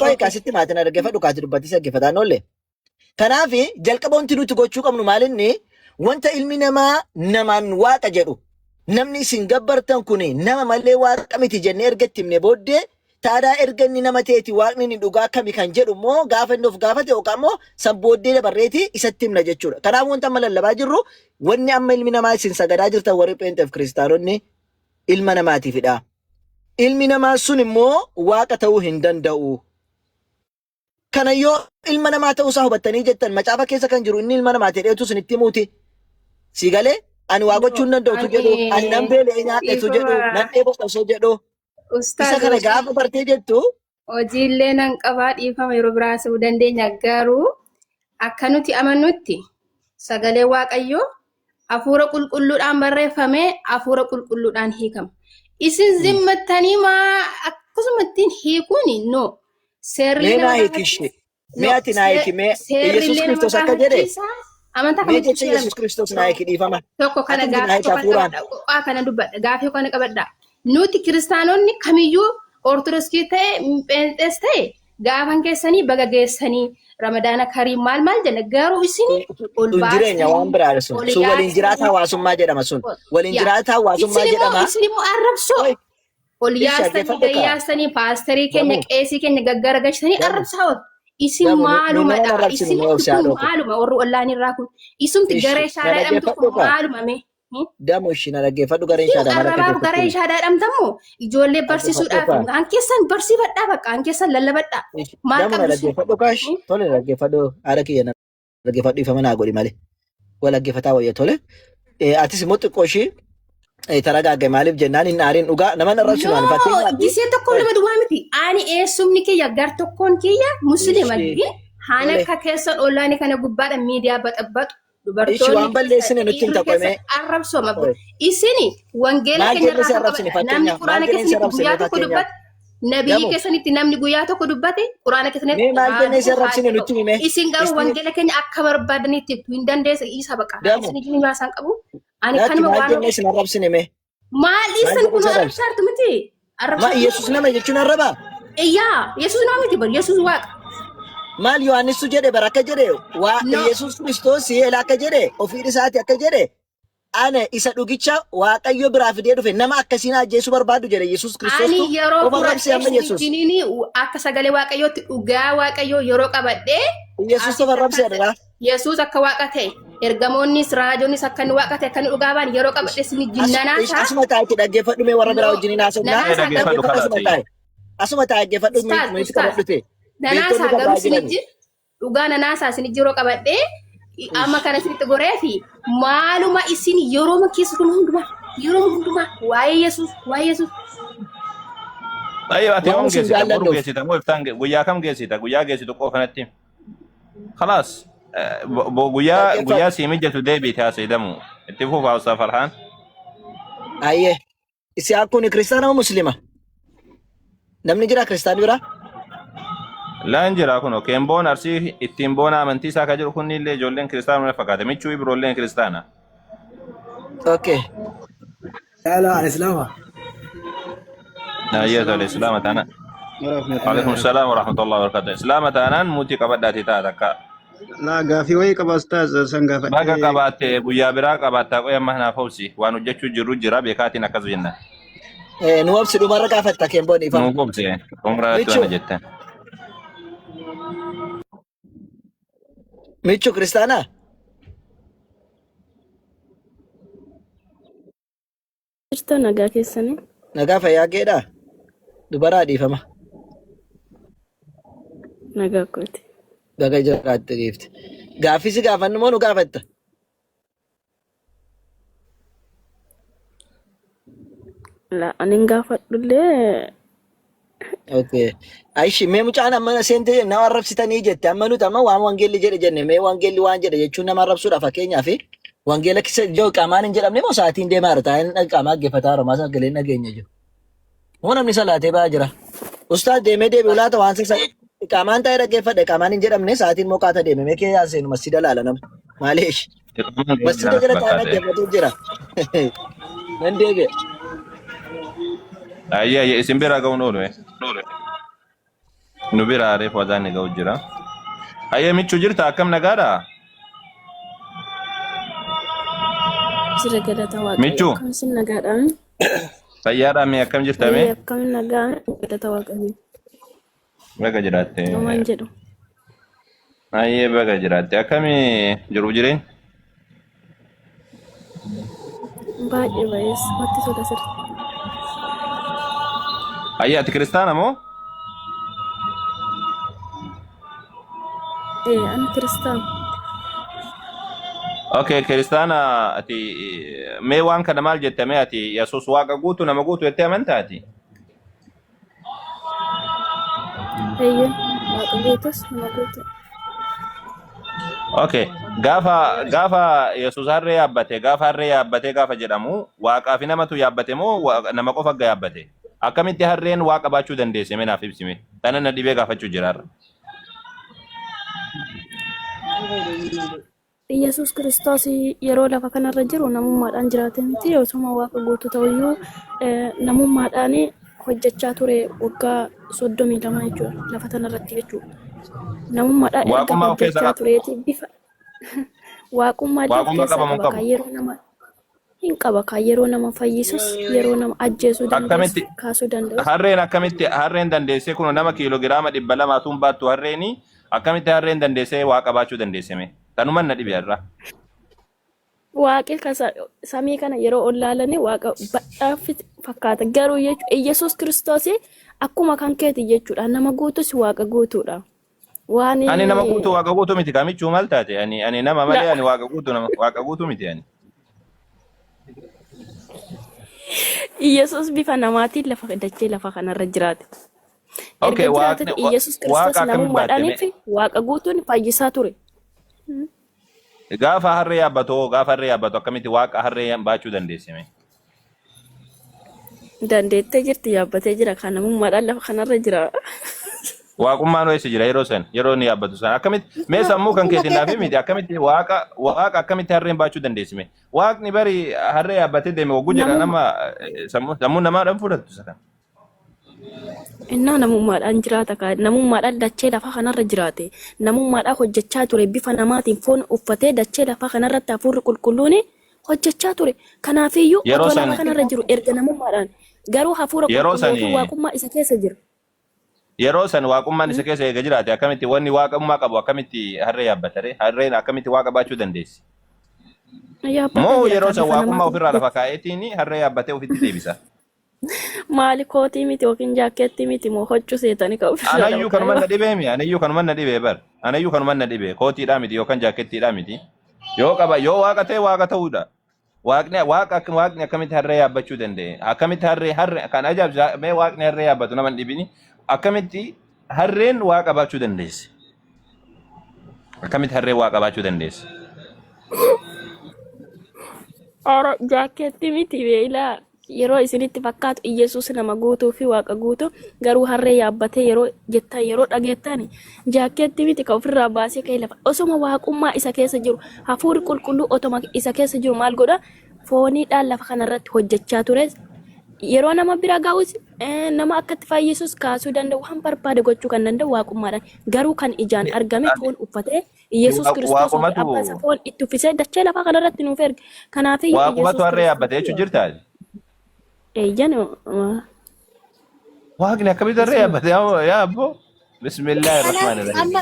qoy kaasitti maatiin argeeffadhu kaati dubbattis argeeffataan oolle. Kanaaf jalqaba wanti nuti gochuu qabnu maalinni wanta ilmi namaa namaan waaqa jedhu namni isin gabbartan kun nama malee waaqa miti jennee erga itti himne booddee taadhaa erga inni nama ta'eeti waaqni inni dhugaa akkami kan jedhu immoo gaafa inni of gaafate yookaan immoo san booddee dabarreeti isatti himna jechuudha. Kanaaf wanta amma lallabaa jirru wanni amma ilmi namaa isin sagadaa jirtan warri peenteef kiristaanonni ilma namaatiifidha. Ilmi namaa sun immoo waaqa ta'uu hin danda'u. Kana yoo ilma namaa ta'uusaa hubattanii jettan macaafa keessa kan jiru inni ilma namaa ta'eetu sun itti himuuti. Sigalee Ani waa gochuu hin danda'u tu jedhu, ani nan beela'ee nyaadhe tu jedhu, nan dheeboqa osoo jedhu. Isa kana gaafa bartee jettu hojiillee nan qabaa dhiifama yeroo biraa ta'uu dandeenya garuu akka nuti amannutti sagalee waaqayyoo hafuura qulqulluudhaan barreeffamee hafuura qulqulluudhaan hiikama. Isin zimmattanii maa akkasuma ittiin hiikuuni no seerri mee naa hiikishe mee ati naa hiiki mee Yesuus Kiristoos akka jedhe amantaa mee kan jecha Yesuus Kiristoos naa hiiki dhiifama. tokko kana Ati naa hiiki hafuuraan. kana dubbadha gaafii kana qabadha. Nuti kiristaanonni kamiyyuu ortodoksii ta'e pheenxees ta'e gaafan keessanii baga geessanii ramadaana karii maal jenna garuu isin ol jireenya waan biraadha sun waliin jiraata hawaasummaa jedhama sun waliin jiraata hawaasummaa jedhama. Isin immoo arrabsoo ol yaastanii paasterii keenya qeesii keenya gaggaragalchanii arrabsaa oolu. Isin maalumadha isin maaluma warri ollaan irraa kun isumti garee shaadaa dhamtu maalumame. Damo ishii na dhaggeeffadhu gareen shaadaa mara dhaggeeffadhu. Garee shaadaa dhamtamu ijoollee barsiisuudhaaf an keessan barsiifadhaa bakka an keessan lallabadhaa. Maal qabdu dhaggeeffadhu kaash tole dhaggeeffadhu haadha kiyya na dhaggeeffadhu ifama naa godhi malee wal dhaggeeffataa wayya tole. Atis immoo xiqqoo ishii taragaagge maaliif jennaan hin aariin dhugaa nama narra sunaan fakkeenyaaf. Gisee tokko nama duwwaa miti ani eessumni kiyya gar tokkoon kiyya musliimatti haana akka keessan ollaani kana gubbaadha miidiyaa baxabbatu. Ishi waan balleessine nutti hin taqome. Arrabsooma isini wangeela keenya irraa namni quraana keessanitti guyyaa tokko dubbate nabii keessanitti namni guyyaa tokko dubbate quraana keessanitti maal jennee si arrabsine nutti hime. Isin garuu wangeela keenya akka barbaadanitti hin dandeessa isa baqa. Isin jiru maasaan qabu. Ani kanuma waan jennee si arrabsine me. Maal isin kun arrabsaartu miti. Ma Yesuus nama jechuun arraba. Iyyaa Yesuus nama miti bar Yesuus waaqa. Maal Yohaannisu jedhe baraka jedhe waa Yesuus Kiristoos eela akka jedhe ofii isaati akka jedhe ana isa dhugicha waaqayyo biraa fidee dhufe nama akkasiin ajjeesuu barbaadu jedhe Yesuus Kiristoos. Ani yeroo fudhadhe akka sagalee waaqayyootti dhugaa waaqayyoo yeroo qabadhee Yesuus barbaadsedha. Yesuus akka waaqa ta'e ergamoonnis raajoonnis akka inni waaqa ta'e akka inni dhugaa baan yeroo qabadhe sini jinnanaasa. Asuma taa'etti dhaggeeffadhu mee warra biraa wajjin haasofnaa. Asuma taa'e dhaggeeffadhu mee qabadhute. Nanaasa garuu sinijji dhugaa nanaasaa sinijji yeroo qabadhee amma kana sinitti goree fi maaluma isin yeroo keessa hundumaa waa'ee Yesuus. Ayyoo ati yoom geessita boruu geessita moo iftaan guyyaa kam geessita guyyaa geessitu qofanatti khalaas guyyaa sii mijjatu deebiite haasaidamu itti fufaa Ustaz Farhaan. Ayyee isi akkuni kiristaana moo muslima namni jira kiristaani biraa. Laan jira kun kemboon arsii ittiin boona amantii isaa ka jiru kunni illee ijoolleen kiristaanuma fakkaata michuu ibiroolleen kiristaana. Okay. Ala al-Islama. Ayyee tole islaama taana. Waalaikum salaam wa rahmatullahi wa barakatuh. Islaama taanaan muutii qabadhaati ta'a takka. La gaafii wayii qaba ustaaz san gaafadhe. Baga qabaatte guyyaa biraa qabaattaa qoya amma naaf hobsi waan hojjechuu jirru jira beekaatiin akkas jenna. Nu obsi dhumarra gaafatta kemboon ifa. Nu obsi umraatti waan jettan. Michu Kristana? Jirta nagaa keessanii? Nagaa fayyaa geedha? Dubaraa dhiifama. Nagaa kooti. Baga jiraatte geefte. Gaaffii si gaafannu moo nu gaafatta? La anin gaafadhullee. Okay. Aishi mee mucaan amma seente nama arrabsitanii jette amma nuti amma waan wangeelli jedhe jenne mee wangeelli waan jedhe jechuun nama arrabsuudha fakkeenyaaf wangeela kisa joo qaamaan hin jedhamne moo sa'aatiin deemaa irra taa'een qaamaa geeffataa romaa sagaleen nageenya jiru. Moo namni salaatee ba'aa jira. Ustaaz deemee deebi'u laata waan sa qaamaan taa'ee dhaggeeffadhe qaamaan hin jedhamne sa'aatiin moo qaata deeme mee kee yaaseenu masjida laala nama. Maaliish. Masjida jala taa'ee dhaggeeffatu jira. Nan deebi'e. Ayyee isin bira ga'uun oolu nu bira reefu adaan ga'u jira. Ayyee michuu jirta akkam nagaadha? Jira galata waaqayyo. Michuu. Akkamisin nagaadhaan? Fayyaadhaan mee akkam jirta mee? Akkamiin nagaan galata waaqayyo. Baga jiraatte. Homaan jedhu. Ayyee baga jiraatte akkamii jiru jireenya? Baay'ee baay'ees watti tola sirriitti. Ayyee ati kiristaana moo? Ani kiristaana. Okay, kiristaana ati mee waan kana maal jette mee ati Yesuus waaqa guutuu nama guutuu jettee amantaati? Eeyyee waaqa guutus nama guutu. Okay, gaafa Yesuus harree yaabbate gaafa jedhamu waaqaa fi namatu yaabbate moo nama qofa yaabbate? Akkamitti harreen waaqa baachuu dandeesse mee naaf ibsime? Tana na dhibee gaafachuu jiraarra. Yesuus Kiristoos yeroo lafa kanarra jiru namummaadhaan jiraate miti osuma waaqa guutuu ta'uyyuu namummaadhaan hojjechaa ture waggaa 32 jechuudha lafa kanarratti jechuudha. Namummaadhaan erga hojjechaa tureeti bifa waaqummaa qaba yeroo nama hin qaba kan yeroo nama fayyisus yeroo nama ajjeesuu dandeessu kaasuu dandeessu. Harreen dandeessee kun nama kiiloogiraama 200 tuun baattu harreeni akkamitti harreen dandeessee waaqa baachuu dandeesseme? Tanuman na dhibe irra. Waaqi samii kana yeroo ollaalanii waaqa badhaaf fakkaata garuu jechuudha Yesuus Kiristoos akkuma kan keeti jechuudha nama guutus waaqa guutuudha. Ani nama guutuu waaqa guutuu miti kamichuu maal taate ani nama malee ani waaqa guutuu miti ani. Yesuus bifa namaatiin lafa dachee lafa kanarra jiraate. Okay, Yesuus Kiristoos namummaadhaaniif waaqa guutuun fayyisaa ture. Gaafa harree yaabbatu akkamitti waaqa harree baachuu dandeessime? Dandeettee jirti yaabbatee jira kan namummaadhaan lafa kanarra jira. Waaqummaan weessi jira yeroo ni yaabbatu sana akkamitti mee sammuu kan keetiin naaf miti akkamitti waaqa akkamitti harreen baachuu dandeessime? Waaqni bari harree yaabbatee deeme wagguu jira nama sammuu namaadhaan fudhattu sana. Innaa namummaadhaan jiraata kan namummaadhaan dachee lafa kanarra jiraate namummaadhaan hojjechaa ture bifa namaatiin foon uffatee dachee lafa kanarratti hafuurri qulqulluun hojjechaa ture kanaafiyyuu otoo lafa kanarra jiru erga namummaadhaan garuu hafuura qulqulluu waaqummaa isa keessa jira. Yeroo san waaqummaan isa keessa eega jiraate akkamitti wanni waaqummaa qabu akkamitti harree yaabbatare harreen akkamitti waaqa baachuu dandeessi? Moo yeroo san waaqummaa ofirraa lafa kaa'eetiin harree yaabbatee ofitti deebisa? Maali kootii miti yookiin jaakeettii miti moo hoccuu seetanii qabu. Anayyuu kanuman na dhibee anayyuu kanuman na dhibee kootiidhaa miti yookaan jaakeettiidhaa miti yoo waaqa ta'e waaqa ta'uudha. Waaqni akkamitti harree yaabbachuu danda'e? Akkamitti harree kan ajaa'ibsa mee waaqni harree yaabbatu nama hin dhibini akkamitti harreen waaqa baachuu dandeesse? Akkamitti harreen waaqa baachuu dandeesse? Ora jaakeettii miti beelaa. Yeroo isinitti fakkaatu Yesuus nama guutuu fi waaqa guutuu garuu harree yaabbatee yeroo jettan yeroo dhageettan jaakeetti miti kan ofirraa baasee ka'e lafa osoma waaqummaa isa keessa jiru hafuurri qulqulluu otoma isa keessa jiru maal godha fooniidhaan lafa kanarratti hojjechaa ture yeroo nama bira ga'us nama akkatti fayyisuus kaasuu danda'u han barbaade gochuu kan danda'u waaqummaadhaan garuu kan ijaan argame foon uffatee Yesuus Kiristoos abbaa isa foon itti uffisee dachee lafa kanarratti nuuf erge kanaafii waaqumatu harree yaabbatee jechuu jirtaa? Ejjan waaqni akkamitti harree yaabbate yaa abbo bismillahirrahmanirrahim. Amma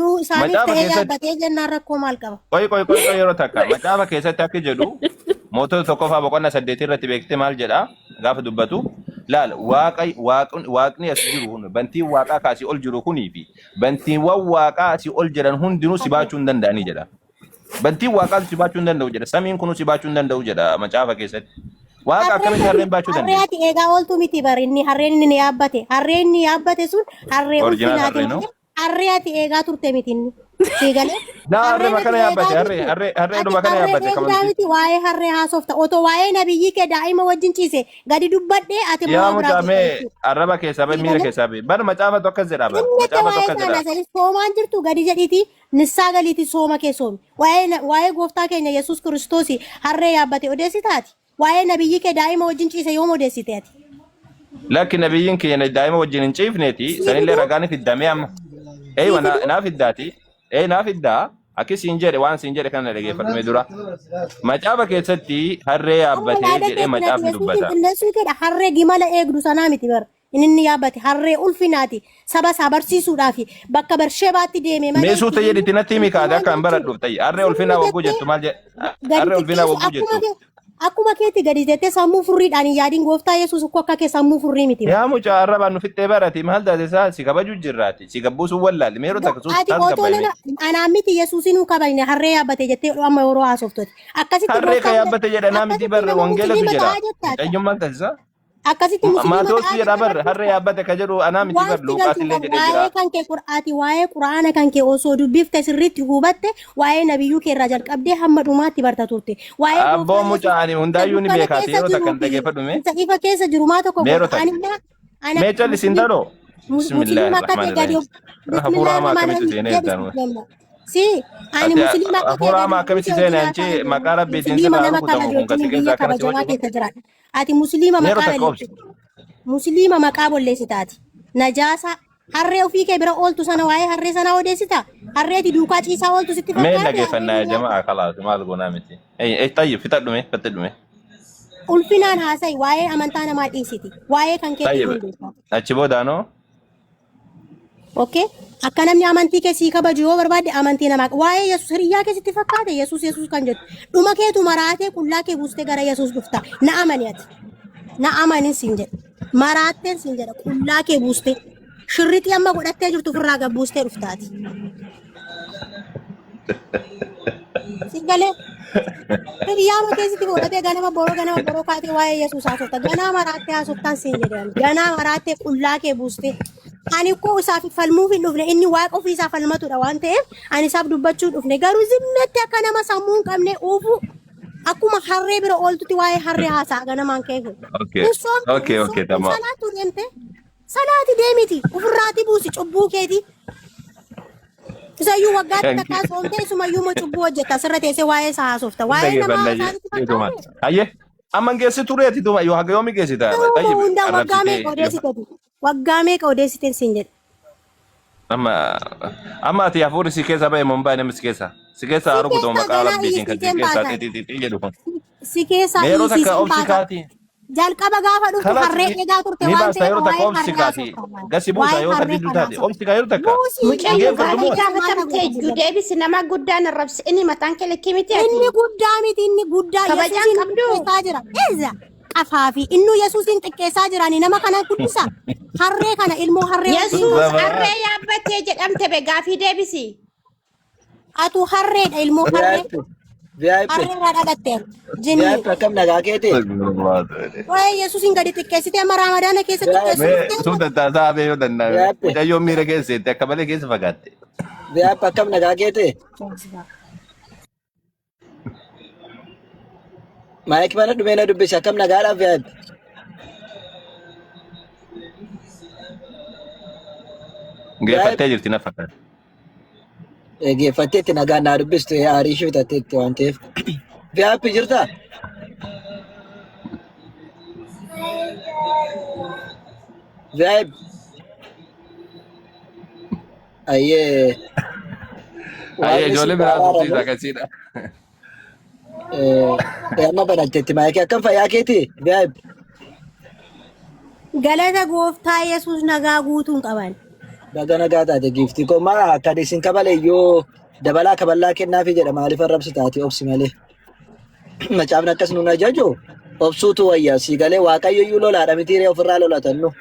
nu isaaniif ta'ee yaabbatee jennaan rakkoo maal qaba? Qoy yeroo takka macaafa keessatti akka jedhu mootota tokkoffaa boqonnaa 8 irratti beekte maal jedha gaafa dubbatu laal waaqni as jiru bantiin waaqaa kaasii ol jiru kunii fi bantiiwwan waaqaa asii ol jiran hundinuu si baachuu hin danda'anii jedha. Bantiin waaqaa si baachuu hin danda'u jedha samiin kunuu si baachuu hin danda'u jedha macaafa keessatti. Waaqa akkamitti harreen baachuu dandeenya? Harreeti eegaa ooltu miti bari inni harreen inni yaabbate sun harree ulfinaati harreeti eegaa turte miti inni siigalee. Harree makana yaabbate harree makana yaabbate kamanti. Waa'ee harree haasofta otoo waa'ee nabiyyii kee daa'ima wajjin ciise gadi dubbadhee ati yaa mucaamee arraba keessaa bee miira keessaa bee bar macaafa tokkos jedha bar macaafa tokkos jedha. Soomaan jirtu gadi jedhiiti nissaa galiiti sooma kee soomi waa'ee gooftaa keenya Yesuus Kiristoos harree yaabbate odeessitaati. Waa'ee nabiyyii kee daa'ima wajjin ciise yoo odeessiteeti. Lakki nabiyyiin keenya daa'ima wajjin hin ciifneeti sanillee ragaan fiddamee amma. Naaf fiddaati. Naaf fiddaa akkasiin jedhe waan siin jedhe kana dhageeffadhume dura. Macaafa keessatti harree yaabbatee jedhee macaafni dubbata. Harree gimala eegdu sanaa miti bara. Inni yaabbate harree ulfinaati saba isaa barsiisuudhaaf bakka Bershebaatti deeme malee. Meesuu ta'ee itti natti himi kaadee akka hin baradhuuf ta'e harree ulfinaa wagguu jettu maal jedha? Harree ulfinaa wagguu jettu. akkuma keetti gadi jettee sammuu furriidhaan hin yaadin gooftaa Yesuus ukkoo akka kee sammuu furrii miti. Yaa mucaa arrabaan nufittee barati maal taate isaa si kabaju jirraati si gabbuusuun wallaalli meeroo takka suuta Ati taas otoo gabbayne. anaan miti Yesuusin nu kabajne harree yaabbatee jettee amma yeroo haasoftooti. Akkasitti Harree ka yaabbate jedhanaa miti barre wangeelatu jedha. Eenyummaan taasisaa? Akkasitti musliima Maatootu jedha barre harree yaabbate ka jedhu anaa miti barre luuqaatillee jedhee jira. waa'ee kan kee qur'aati waa'ee quraana kan kee osoo dubbifte sirriitti hubatte waa'ee nabiyyuu kee irraa jalqabdee hamma dhumaatti barta turte. Waa'ee Abboo mucaa ani hundaayyuu ni beekaati yeroo takka hin dhaggeeffadhume. isa ifa keessa jiru maa tokko Meeroo takka. Mee callisin taadhoo? musliima akka ta'e gadi Hafuura hamaa akkamitti seenee jirtan? si ani musliima akka hafuura hamaa akkamitti seenee anchi maqaa rabbiitiin sirraa rukutamu kun kasi keessaa akkamitti hojjetu? ati musliima Meeroo maqaa takka obsi. musliima maqaa bolleessitaati najaasa harree ofii kee bira ooltu sana waa'ee harree sanaa odeessita harreeti duukaa ciisaa ooltu sitti Mee fakkaata dhageeffannaa jamaa kalaatu maal goonaa miti. Tayyib fixadhume fattadhume. ulfinaan haasa'i waa'ee amantaa namaa dhiisiti waa'ee kan kee Tayyib achi boodaanoo okay akka namni amantii kee sii kabaju yoo barbaadde amantii namaa waa'ee Yesuus hiriyyaa keessatti fakkaate Yesuus Yesuus kan jettu dhuma keetu maraatee qullaa kee buustee gara Yesuus dhufta na amani ati na amani siin jedha maraatteen siin jedha qullaa kee buustee shirrixii amma godhattee jirtu ofirraa gabbuustee dhuftaati. Sigalee hiriyyaa keessatti godhatee ganama boroo kaatee waa'ee Yesuus haasofta ganaa maraatee haasoftaan siin jedhan ganaa maraatee qullaa kee buustee. Ani koo isaaf falmuuf hin dhufne inni waaqa ofii isaa falmatudha waan ta'eef ani isaaf dubbachuu dhufne garuu zimmetti akka nama sammuu hin qabne uufu akkuma harree bira ooltutti waa'ee harree haasa'a ganamaan kee Okay, tamam. salaatu deemte salaati deemiti ofirraati buusi cubbuu keeti isayyuu waggaatti takkaa soomte isumayyuu moo cubbuu hojjetta sirra teessee waa'ee isaa haasofta waa'ee nama haasaatti fakkaate Ayyee amma geessi tureeti duma yoo haga yoomi geessita. hundaa waggaa meeqa odeessiteeti waggaa meeqa odeessiteen siin jedhe Amma ati hafuurri si keessa ba'e mun baay'ee si keessa. Si keessa haa rukutu maqaa rabbiitiin kan si keessa xixixiixii jedhu kun. si keessaa Yeroo takka dhiisisin obsi baata kaati. jalqaba gaafa dhuftu harree eegaa turte Ni waan baasta ta'eef yeroo takka waa'ee obsi harree kaati. haasofta Gasi buusa yoo ta'a didduu taate obsi kaa yeroo takka. Mucayyoo gaarii gaafatamtee jiru deebisi nama guddaan arrabsi inni mataan kee lakkii miti ati. inni guddaa miti inni guddaa Kabajaan Yesuusin qabdu. xiqqeessaa jira eeza qafaafi innu Yesuusin xiqqeessaa jirani nama kana guddisa harree kana ilmoo harree Yesuus harree yaabbatee jedhamte be gaafii deebisi. atu harreedha ilmoo harree VIP. harreerraa dhalatte jinni VIP akkam nagaa keeti? waa'ee Yesuusin gadi xiqqeessitee amma raamadaana keessa Mee xiqqeessitee suuta taasaa abee yoo danda'ame. Mucayyoo miira keesseetti akka malee keessa fagaatte. VIP akkam nagaa keeti? Maayik mana dhumee na dubbisi akkam nagaadhaaf VIP? Geeffattee jirti na fakkaata. Geeffatteetti nagaa naa dubbistu aarii ishee bitatteetti waan ta'eef. VIP jirtaa? VIP. Ayyee. Ayyee ijoollee biraa tursiisa akkasiidha. Amma banatteetti maayikii akkam fayyaa keeti? VIP. galata gooftaa Yesuus nagaa guutuun qaban. Baga nagaa taate giiftii koo maa akka isin kabale yoo dabalaa kaballaa kennaafi jedha maaliif arrabsi taate obsi malee. Macaafni akkas nun ajaju obsuutu wayyaa si galee waaqayyo iyyuu lolaadha mitiiree ofirraa lolatannu.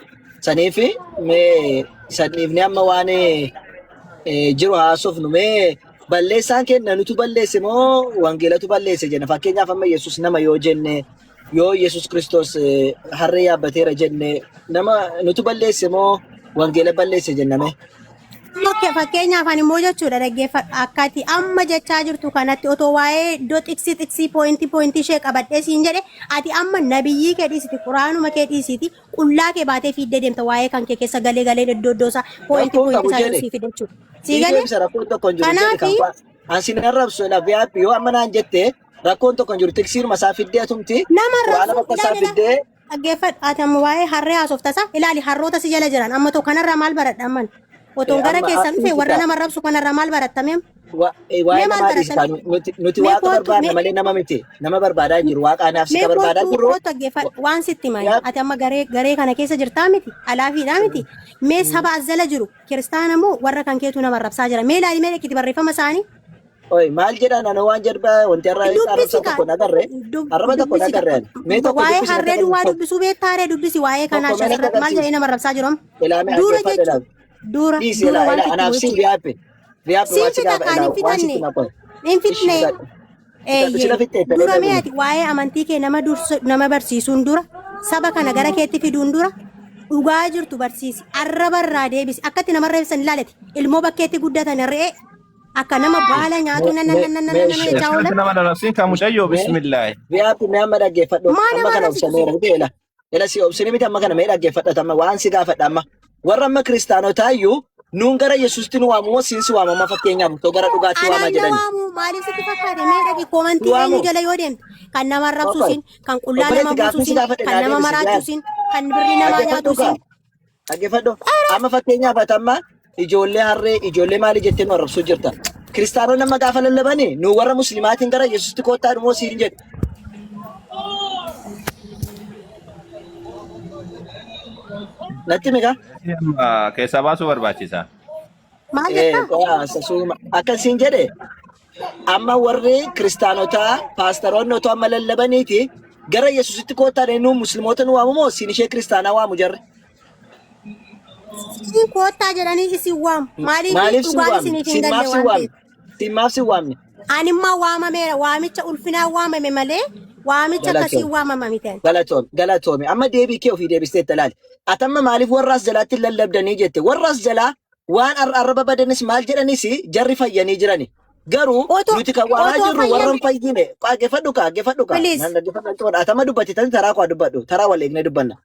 Saniifi mee saniifni amma waan jiru haasofnu mee balleessaan kenna nutu balleesse moo wangeelatu balleesse jenna fakkeenyaaf amma Yesuus nama yoo jenne yoo Yesuus Kiristoos harree yaabbateera jenne nama nutu balleesse moo wangeela balleesse jenname. Fakkeenyaaf ani immoo jechuudha dhaggeeffadhu akkati amma jechaa jirtu kanatti otoo waa'ee iddoo xixii poointii ishee qabadhee siin jedhe ati amma nabiyyii kee dhiisiti quraanuma kee dhiisiti qullaa kee baatee fiiddee deemta waa'ee kan kee keessa galee iddoo isaa poointii isaa yoo sii fide jechuudha. Sii galee Kanaafi ansin arrabsu na VIP yoo amma naan jette rakkoon tokko hin jiru tiksiiruma isaa fiddee atumti nama waan bakka isaa fiddee dhaggeeffadhu ati amma waa'ee harree haasoftasaa ilaali harroota si jala jiran amma tokko kanarraa maal baradha amman otoo gara keessan dhufe warra nama arrabsu kanarraa maal barattame waa'ee namaa dhiistaa nuti waaqa barbaadna malee nama miti nama barbaadaa jiru waaqa anaaf si barbaadaa jirru waan sitti maali ati amma garee kana keessa jirtaa miti alaafiidhaa miti mee saba as jala jiru kiristaana moo warra kan keetu nama arrabsaa jira mee ilaali mee dhaqqiti barreeffama isaanii Oi, maal jedhan ana waan jedha wanti irraa Dubbisi arrabsa tokko nagarre. Arraba tokko dubbisi nagarre. Mee tokko waa'ee dubbisi harree duwwaa dubbisuu beektaaree dubbisi waa'ee kanaa tokko mee shasirratti maal jedhee nama rabsaa jiru Ilaame dura dhaggeeffadhe jechuudha ilaame. dura Dhiisi dura ilaa waan ilaa anaaf itti si riyaappe. Riyaappe siin waan si fida gaafa kaan ilaa hin waan si fidanne tuna qoy. hin Ishi fidne fidadhu. Fidadhu sila fittee dura fedhe mee dhabuu. ati waa'ee amantii kee nama barsiisuun dura saba kana gara keetti fiduun dura dhugaa jirtu barsiisi arrabarraa deebisi akkatti namarra ibsan ilaalete ilmoo bakkeetti guddatan re'ee akka nama baala nyaatu jechaa oolan nama darabsiin kan mucayyoo bismillaahi. Riyaappe mee amma dhaggeeffadhu. Maa Amma nama kana barsiisu? obsameera fidee ila. Ila si obsine miti amma kana mee dhaggeeffadhata amma waan si gaafadha amma. Warra amma kiristaanotaa iyyuu nuun gara Yesuusti nu waamu moo siinsi waamama fakkeenyaaf too gara dhugaatti waama Anaan jedhani. nawaamu maaliif sitti fakkaate mee dhaqi koomantii Waamu. eenyu jala yoo deemte kan nama arrabsuusin kan qullaa Obboleetti nama gaaffii si buusuusin gaafadhe kan naa nama deebisi maraachuusin kan birrii namaa Dhaggeeffadhu kaa. nyaatuusin Dhaggeeffadhu. Amma fakkeenyaaf ati amma ijoollee harree ijoollee maalii jettee nu arrabsuu jirta. Kiristaanonni amma gaafa lallabanii nu warra muslimaatiin gara Yesuusti koottaa dhumoo siin jedhu. Natti migaa? Keessaa baasuu barbaachisa. maal jettaa? Akkasiin jedhe amma warri kiristaanotaa paastaroonni otoo amma lallabaniiti gara Yesuusitti koottaa nu musliimoota nu waamu moo siin ishee kiristaanaa waamu jarre? Isin koottaa jedhanii isin waamu maaliif Maaliif si dhugaan waamne? isiniif hin Siin maaf galle si waan waamne? ta'eef Siin maaf si waamne? animmaa waamameera waamicha ulfinaa waamame malee waamicha akkasii waamama miti Galatoomi. Amma deebii kee ofii deebistee itti ilaali. Ati amma maaliif warraas jalaatti lallabdanii jette? Warraas jalaa waan arraba badanis maal jedhanis jarri fayyanii jirani. Garuu nuti kan waamaa jirru warra hin fayyine. Dhaggeeffadhu kaa. Please. Ati amma dubbatitanii taraa koo dubbadhu. Taraa wal eegnee dubbanna.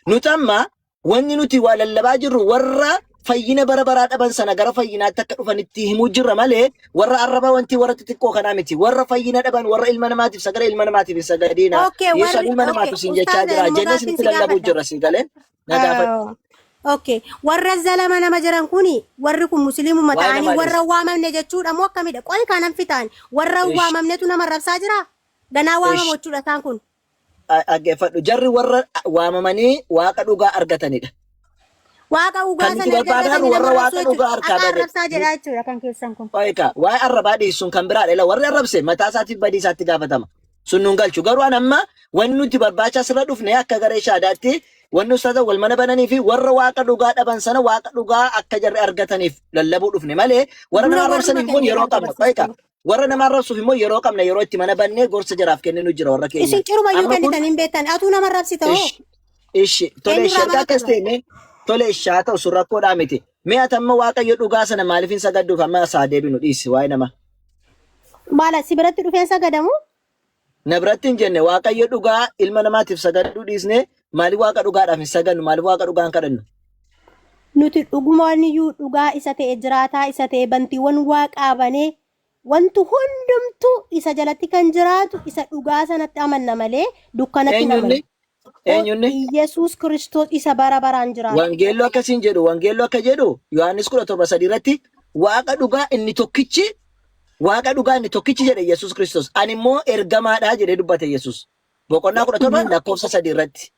Nuti amma wanni nuti waa lallabaa jirru warra fayyina bara baraa dhaban sana gara fayyinaatti akka dhufanitti himuu jirra malee warra arraba wanti warra xixiqqoo kanaa miti. Warra fayyina dhaban warra ilma namaatiif sagara ilma namaatiif hin sagadina. Okay, Yesuun warri- ilma namaatu okay, siin jechaa ustaaza, jira. ilmoo Jennee gaaffiin sinitti si lallabuu gaafadha. jirra si galee. Na gaafadhu. Okay, warra zalama nama jiran kuni warri kun musliimuma Waa'ee ta'anii namaa warra waamamne jechuudha moo akkamidha? Qoli kanan fitaan warra Ish. waamamnetu nama rabsaa jira? Ganaa waamamu Ish. jechuudha isaan kun. Dhaggeeffadhu. Jarri warra waamamanii waaqa dhugaa argatanidha. Waaqa ugaa Kan nuti sana barbaadan warra waaqa dhugaa harkaa akka bahe. rabsaa jedhaa jechuudha kan keessan kun. Qoyka waa'ee arrabaa dhiyeessuun kan biraadha. Warri arrabse mataa isaatiif badii isaatti gaafatama. Sun nuun galchu. Garuu an amma wanni nuti barbaacha asirra dhufne akka garee shaadaatti wanni ustaata wal mana bananii fi warra waaqa dhugaa dhaban sana waaqa dhugaa akka jarri argataniif lallabuu dhufne malee warra Dura nama warri arrabsaniif immoo makanii yeroo irraa qabna. dabarsiisu. Qoyka warra nama arrabsuuf immoo yeroo qabna yeroo itti mana bannee gorsa jaraaf kenninu jira warra keenya. Isin cirumayyuu Amma kun kennitan hin beektan atuu nama rabsita hoo? ishi tole Eenyu ishee irraa akkas ta'e tole ishaa ta'u sun rakkoodhaa miti. Mee ati amma waaqayyo dhugaa sana maaliif hin sagadduuf amma isaa deebinu dhiisi waa'ee nama. Maala si biratti dhufeen sagadamu? Na biratti hin jenne waaqayyo dhugaa ilma namaatiif sagaduu dhiisne maaliif waaqa dhugaadhaaf hin sagannu maaliif waaqa dhugaa hin kadhannu. Nuti dhugumaaniyyuu dhugaa isa ta'e jiraataa isa ta'e bantiiwwan waaqaa banee wantu hundumtuu isa jalatti kan jiraatu isa dhugaa sanatti amanna malee dukkanatti hin Eenyunni? amannu. Eenyunni? Yesuus Kiristoos isa bara baraan jiraatu. Wangeelloo akkasiin jedhu wangeelloo akka jedhu Yohaannis 17:3 irratti waaqa dhugaa inni tokkichi jedhe Yesuus Kiristoos. Ani immoo ergamaadhaa jedhee dubbate Yesuus. Boqonnaa 17 lakkoofsa 3 irratti.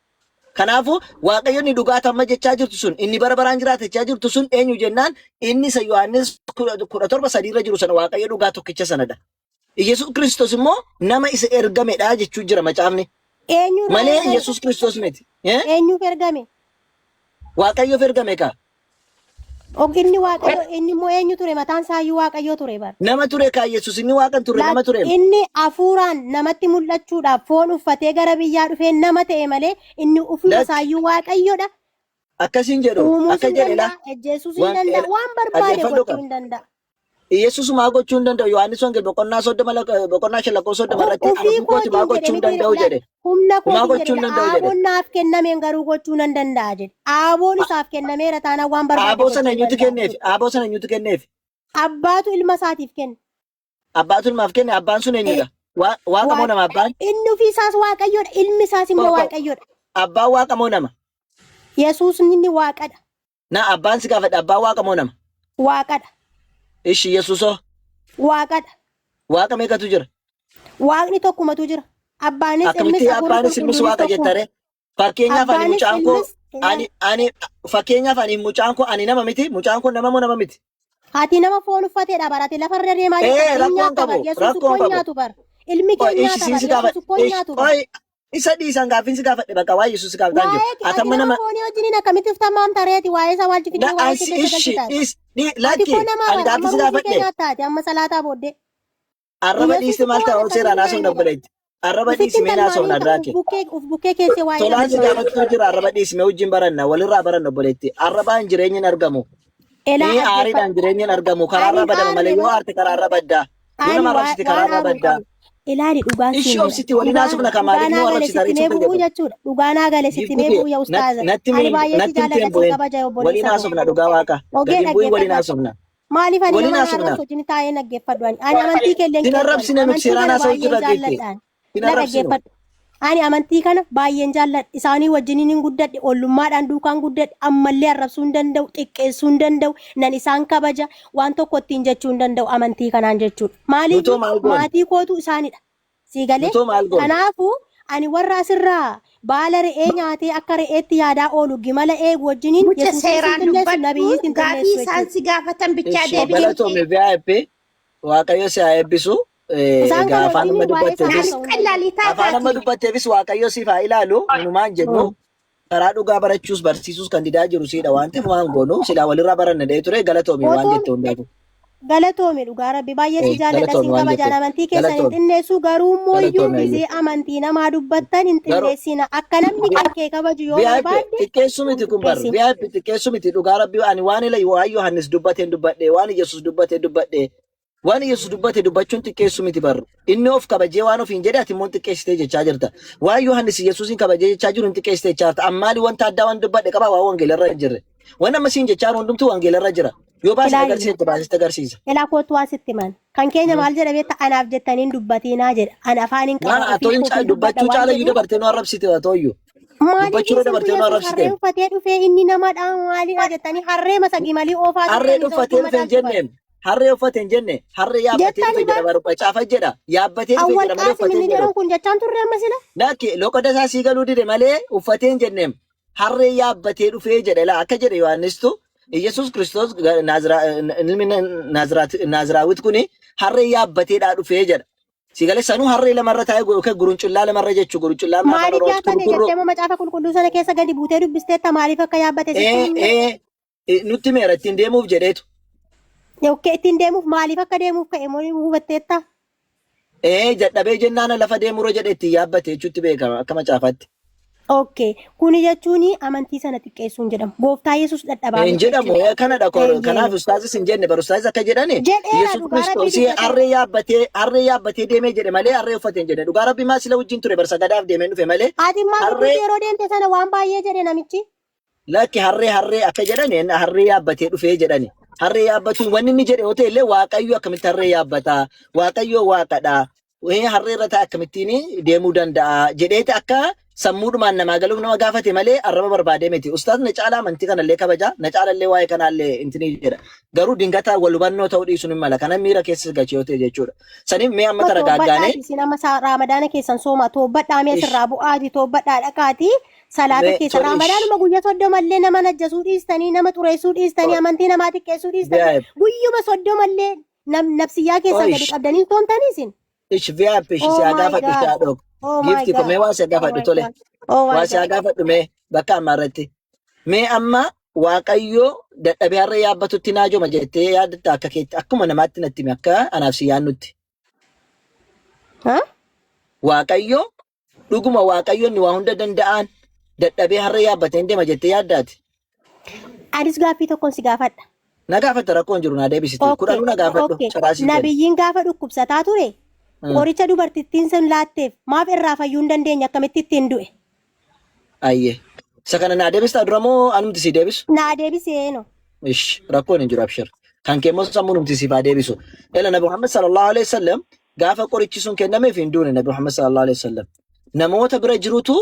Kanaafuu waaqayyoonni dhugaa tamma jechaa jirtu sun inni bara baraan jiraatachaa jirtu sun eenyu jennaan inni isa Yohaannis 17:3 irra jiru sana waaqayyo dhugaa tokkicha sanadha. Yesuus Kiristoos immoo nama isa ergamedha jechuu jira macaafni. Eenyu Malee Yesuus Kiristoos miti. eenyuuf ergame? Waaqayyoof ergame kaa. Inni waaqayyo inni immoo eenyu ture mataan isaayyuu waaqayyo ture bara. Nama ture kaa Yesuus inni waaqan ture nama ture. Inni hafuuraan namatti mul'achuudhaaf foon uffatee gara biyyaa dhufee nama ta'e malee inni ofuma isaayyuu waaqayyodha. Akkasiin jedhu Uumuus akka hin jedhe la. danda'a, ejjeesuus hin danda'a, waan barbaade Dhaggeeffadhu gochuu hin danda'a. Yesuus maa gochuu hin danda'u Yohaannis Wangel boqonnaa 5:30 irratti Ofii kooti maa gochuu hin danda'u jedhe. Humna Maa kooti gochuu hin jedhe danda'u jedhe. aaboon naaf kennameen garuu gochuu nan danda'a jedhe. Aaboon isaaf kennameera taanaan waan barbaade Aaboo sana gochuu eenyutu danda'a kenneef? jechuudha. Aaboo sana eenyutu kenneef? Abbaatu ilma isaatiif kenna. Abbaatu ilmaaf kenne abbaan sun eenyudha? Waaqa moo nama abbaan? Inni ofii isaas waaqayyodha, ilmi isaas immoo Tokko. waaqayyodha. Abbaan waaqa moo nama? Yesuus inni waaqadha. Na abbaan si gaafadha abbaan waaqa moo nama? Waaqadha. Ishi Yesuusoo Waaqadha. waaqa meeqatu jira? Waaqni tokkumatu jira. Abbaanis Akkamitti ilmis abbaanis ilmis waaqa jettare? Fakkeenyaaf ani Abbaanis mucaan koo ilmis ani fakkeenyaaf ani mucaan koo ani nama miti mucaan koo nama moo nama miti? Haati nama foon uffateedha barate lafarra deemaa jirta. Foon rakkoon nyaata bar. qabu Yesuus rakkoon foon qabu. nyaatu bar. Ilmi kee nyaata bar. Isiin si gaafadhe. Yesuus foon nyaatu bar. Isa dhiisan gaaffiin si gaafadhe bakka waa'ee Yesuus si gaafatan jiru. Waa'ee ati Atamma nama nama foonii wajjiniin akkamitti uftamaan tareeti waa'ee isaa wal fidee waa'ee as kee keessa galchitaa. Ati lakki foon namaa ani bar. Amma gaaffiin si ruuzii kee gaafadhe. nyaattaati amma salaataa booddee. Arraba Yesuus dhiiste maal foon ta'a ol seeraan akkamitti haasofna nyaanni obboleetti. Arraba Ufitti dhiisi mee haasofna talmaanii addaa kee. uf bukkee keessee waa'ee Tolaan si nama gaafachuu jira arraba dhiisi mee wajjin baranna walirraa baranna obboleetti. Arrabaan jireenyi hin argamu. elaa Ni dhaggeeffadhu. aariidhaan jireenyi hin argamu. Karaa Ani irraa badama malee yoo aarre aarte karaa irraa baddaa. Yoo ani nama arrabsite karaa waan irraa aaruun baddaa. qabu. Ilaali dhugaan Ishii siin obsiti waliin haasofna kan maaliif nu arrabsita sitti mee ariituu bu'uu fayyadamu. jechuudha. Dhugaanaa gale sitti mee bu'uu yaa ustaaza. Ani baay'ee si jaalladha si kabaja waliin obboleessa koo. haasofna dhugaa waaqa. Ogee Gadi bu'ii waliin dhaggeeffadhu. haasofna. Maaliif ani Waliin nama haasofna. naannoo wajjin taa'ee dhaggeeffadhu ani. Ani amantii kelleen Sin arrabsine nuti amantii seeraan kana haasa'uu baay'een jirra jettee. jaalladhaan. Sin Na arrabsinu. dhaggeeffadhu. Ani amantii kana baay'een jaalladha. Isaanii wajjiniin hin guddadhe. Ollummaadhaan duukaan guddadhe. Ammallee arrabsuu hin danda'u. Xiqqeessuu hin danda'u. Nan isaan kabaja. Waan tokko ittiin jechuu hin danda'u amantii kanaan jechuudha. Maaliif Nutoo maal goone? maatii kootu isaanidha. Sii galee Nutoo maal goone? kanaafuu ani warra asirraa baala re'ee nyaatee akka re'eetti yaadaa oolu gimala eegu wajjiniin Mucha Yesuus seeraan Kiristoos nabiyyi dubbadhu sin gaafii talleessu isaan jechuudha. si gaafatan bichaa Ishii deebi'ee galatoome VIP Waaqayyo si haa eebbisu. Isaan Egaa kan afaan amma wajjiniin waa'ee isaa dubbatteefis haasa'uu hin qalaalii afaan amma taataati. dubbatteefis Waaqayyo siif haa ilaalu. Numaan jennu karaa dhugaa barachuus barsiisuus kan didaa jiru siidha waan ta'eef waan goonu silaa walirraa baranna dhee ture galatoome waan Otoo jette hundaatu. galatoome dhugaa rabbi baay'ee si jaalladha Galatoome sin waan kabajaan jette. amantii keessan hin Galatoome. xinneessu garuu immoo iyyuu Galatoome gisee ayyee. amantii namaa dubbattan hin Garuu xinneessina akka namni kan kee kabaju yoo VIP barbaadde xiqqeessu miti kun bar xinneessina. VIP xiqqeessu miti dhugaa rabbi ani waan ila waan Yohannis dubbateen dubbadhe waan Yesus dubbatee dubbadhe waan Yesus dubbate dubbachuun xiqqeessu miti bar inni of kabajee waan ofiin jedhe ati immoo xiqqeessitee jechaa jirta waan Yohannis Yesuusin kabajee jechaa jiru hin xiqqeessitee jechaa jirta ammaali wanta addaa waan dubbadhe qaba waan wangeelarra hin jirre waan ammasiin jechaa hundumtu wangeelarra jira yoo baasite Ilaahi agarsiiste baasite agarsiisa. elaa kootu waan sitti himan kan keenya maal jedha beekta anaaf jettaniin dubbatinaa jedha ani afaaniin qaba Waan ofii atooyin ofiin dubbadha dubbachuu waan caala iyyuu jedhuuf dabartee nu arrabsite atooyyuu maaliif dubbachuu isin dabartee nu Yesuus arrabsite harree uffatee dhufee inni namadha maalidha jettanii harree masagii malii oofaa harree turtanii uffatee ta'utti dhufe hin madaal tuban jenne harree uffatee hin jenne harree yaabbatee dhufe jettani jedha bar baru caafa jedha yaabbatee dhufe awwal jedha malee qaasim uffatee hin inni jedhu jedhan kun jechaan turre amma sila Naki loqoda isaa sii galuu dide malee uffatee hin jenneem harree yaabbatee dhufee jedhe laa akka jedhe Yohaannistu Yesuus Kiristoos ilmi Naaziraawit kuni harree yaabbateedhaa dhufee jedha. Sigalee sanuu harree lamarra taa'ee yookaan guruncillaa lamarra jechuu guruncillaa afaan maaliif Oromootti yaabbate kurkurroo. jettee moo macaafa qulqulluu sana keessa gadi buutee dubbisteetta maaliif akka yaabbate sitti himne Nutti meera ittiin deemuuf jedheetu. yokkee ittiin deemuuf maaliif akka deemuuf ka'e moo hubatteetta Jadhabee jennaan lafa deemurra jedhe ittiin yaabbate jechuutti beekama akka macaafaatti. Okay, kuni jechuun amantii sana xiqqeessuun jedhamu. Gooftaa Yesuus dadhabaa Hin jedhamu kanadha kanaaf ustaazis hin jenne bar ustaazis akka jedhani jedheera Yesuus dhugaa rabbii Kiristoos dubbate. harree yaabbatee deemee jedhe malee harree uffatee hin jenne dhugaa rabbii maa sila wajjin ture bar sagadaaf deemee dhufe malee Ati maal harree dubbitti yeroo deemte sana waan baay'ee jedhe namichi. lakki harree akka jedhani harree yaabbatee dhufee jedhani harree yaabbatuun wanni inni jedhe hote illee waaqayyo akkamitti harree yaabbata waaqayyo waaqadha harree irra taa'e akkamittiin deemuu danda'a jedheeti akka sammuudhumaan namaa galuuf nama gaafate malee arraba barbaadee miti ustaas na caalaa amantii kanallee kabaja na caalallee waa'ee kanaallee intinii jedha garuu dingata wal hubannoo ta'uu dhiisuun hin mala kana miira keessa galchee hote jechuudha saniif mee amma tara gaaggaanee Isin amma raamadaana keessan sooma toobbadhaa mee sirraa bu'aati toobbadhaa dhaqaati. Salaata keessa raamadaanuma guyyaa soddomallee nama najjasuu dhiistanii nama xureessuu dhiistanii amantii namaa xiqqeessuu dhiistanii guyyuma soddomallee nafsiyyaa keessan gadi qabdanii toomtanii isin. ish VIP ish si agaafadhu si haadhook gifti ko mee waa si agaafadhu tole waa si agaafadhu mee bakka amma irratti mee amma waaqayyo dadhabee harree yaabbatutti naajoma jettee yaadatta akka keetti akkuma namaatti natti himi akka anaaf si yaannutti waaqayyo dhuguma waaqayyoonni waa hunda danda'an dadhabee harree yaabbatee hin deema jettee yaaddaati. Anis gaaffii tokkoon si gaafadha. Na gaafatta rakkoon jiru naa deebisite kudhanuu na gaafadhu caraasii kenna. Nabiyyiin gaafa dhukkubsataa ture qoricha dubartittiin sun laatteef maaf irraa fayyuu hin dandeenye akkamitti ittiin du'e? Ayyee isa kana naa deebistaa dura moo anumti si deebisu? Naa deebiseeno. Ish rakkoon hin jiru abshir kan kee immoo sammuu numti siif haa deebisu. Ela Nabi Muhammad sallallahu alaihi wasallam gaafa qorichi sun kennameef hin duune Nabi Muhammad sallallahu alaihi wasallam namoota bira jirutu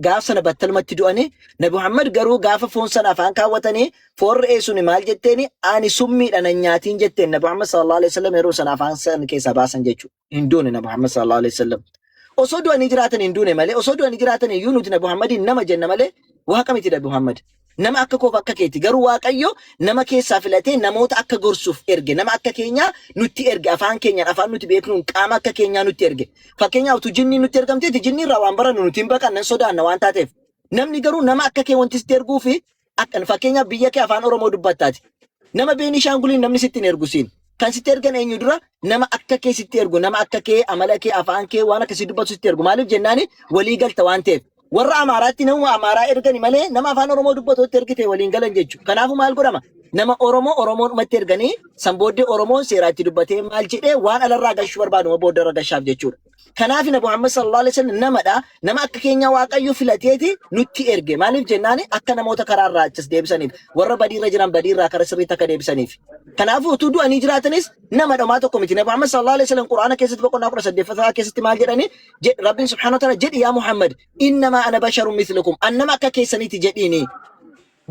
gaaf sana battalumatti du'anii Nabi Muhammad garuu gaafa foon sana afaan kaawwatanii foon re'ee suni maal jetteeni ani summiidha nan nyaatiin jetteen Nabi Muhammad sallallahu alaihi wasallam yeroo sana afaan sana keessaa baasan jechuudha. Hin duune Nabi Muhammad sallallahu alaihi wasallam. Osoo du'anii jiraatan hin duune malee osoo du'anii jiraatan iyyuu nuti Nabi Muhammadin nama jenna malee waaqa miti Nabi Muhammad. nama akka koof akka keeti garuu waaqayyo nama keessaa filatee namoota akka gorsuuf erge nama akka keenya nutti erge afaan keenyaan afaan nuti beeknuun qaama akka keenyaa nutti erge fakkeenyaaf tu jinni nutti ergamteeti jinni irraa waan barannu nuti hin baqannan sodaanna waan taateef namni garuu nama akka kee wanti sitti erguu fi akka fakkeenyaaf biyya kee afaan Oromoo dubbattaati nama Beenishaanguliin namni sitti hin ergusiin kan sitti ergan eenyu dura nama akka kee sitti ergu nama akka kee amala kee afaan kee waan akkasii dubbatu sitti ergu maaliif jennaani walii galta waan ta'eef warra Amaaraatti nama Amaaraa ergani malee nama afaan Oromoo dubbatutti ergite waliin galan jechuudha. Kanaafuu maal godhama? Nama Oromoodhumatti erganii sanbooddee Oromoon seeraatti dubbatee maal jedhee waan alarraa gashuu barbaadu booda irra gashaaf jechuudha. Kanaaf Nabi Muhammad sallallahu alaihi wasallam namadha. Nama akka keenya Waaqayyo filateeti nutti erge. Maaliif jennaani akka namoota karaarraa achas deebisaniif warra badiirra jiran badiirraa kara sirriitti akka deebisaniif. Kanaafuu utuu du'anii jiraatanis nama dhumaa tokko miti. Nabi Muhammad sallallahu alaihi wasallam Quraana keessatti boqonnaa 18 keessatti maal jedhani? Rabbiin subhaanahu wa ta'ala jedhi yaa Muhammad innamaa ana basharun mithlukum annama akka keessaniiti jedhiini.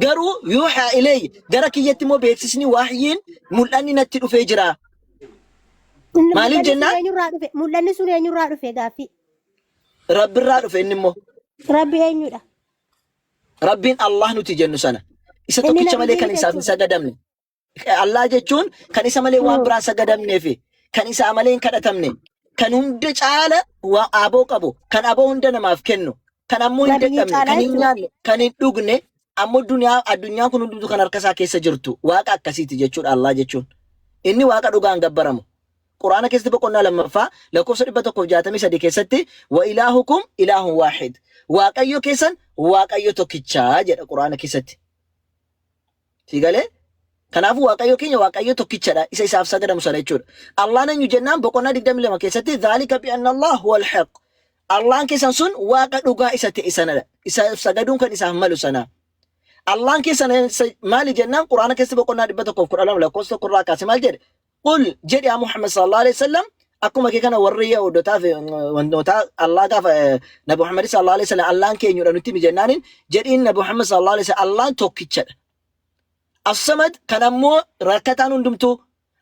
Garuu yuuhaa ilayya gara kiyyatti immoo beeksisni waahyiin mul'anni natti dhufee jira. Maaliif jennaan? Mul'anni sun eenyurraa dhufe gaaffii? Rabbiirraa dhufe inni immoo. Rabbi eenyudha? Rabbiin Allah nuti jennu sana. Isa tokkicha malee kan isaaf hin sagadamne. Allah jechuun kan isa malee waan biraan sagadamneefi kan isaa malee hin kadhatamne kan hunda caala waa aboo qabu kan aboo hunda namaaf kennu kan ammoo hin dadhabne kan hin nyaanne kan hin dhugne ammoo addunyaan kun hundumtu kan harka isaa keessa jirtu waaqa akkasiiti jechuudha Allah jechuun. Inni waaqa dhugaan gabbaramu. Quraana keessatti boqonnaa lammaffaa lakkoofsa 163 keessatti wa ilaahukum ilaahun waahid. Waaqayyo keessan waaqayyo tokkichaa jedha Quraana keessatti. Sigalee? Kanaafuu waaqayyo keenya waaqayyo tokkichadha isa isaaf sagadamu sana jechuudha. Allah eenyu jennaan boqonnaa 22 keessatti dhaalika bi anna Allah huwal haq. Allahn keessan sun waaqa dhugaa isa ta'e sanadha. Isa sagaduun kan isaaf malu sana. Allahn keessan maali jennaan Quraana keessatti boqonnaa 112 lakkoofsa 1 kaase maal jedhe? Qul jedhi yaa Muhammad sallallahu alaihi wasallam akkuma kee kana warri Yahudootaa fi wantoota Allah gaafa Nabi Muhammad sallallahu alaihi wasallam Allahn keenyudha nutti mijennaanin jedhiin Nabi Muhammad sallallahu alaihi wasallam Allahn tokkichadha. As-Samad kan ammoo rakkataan hundumtuu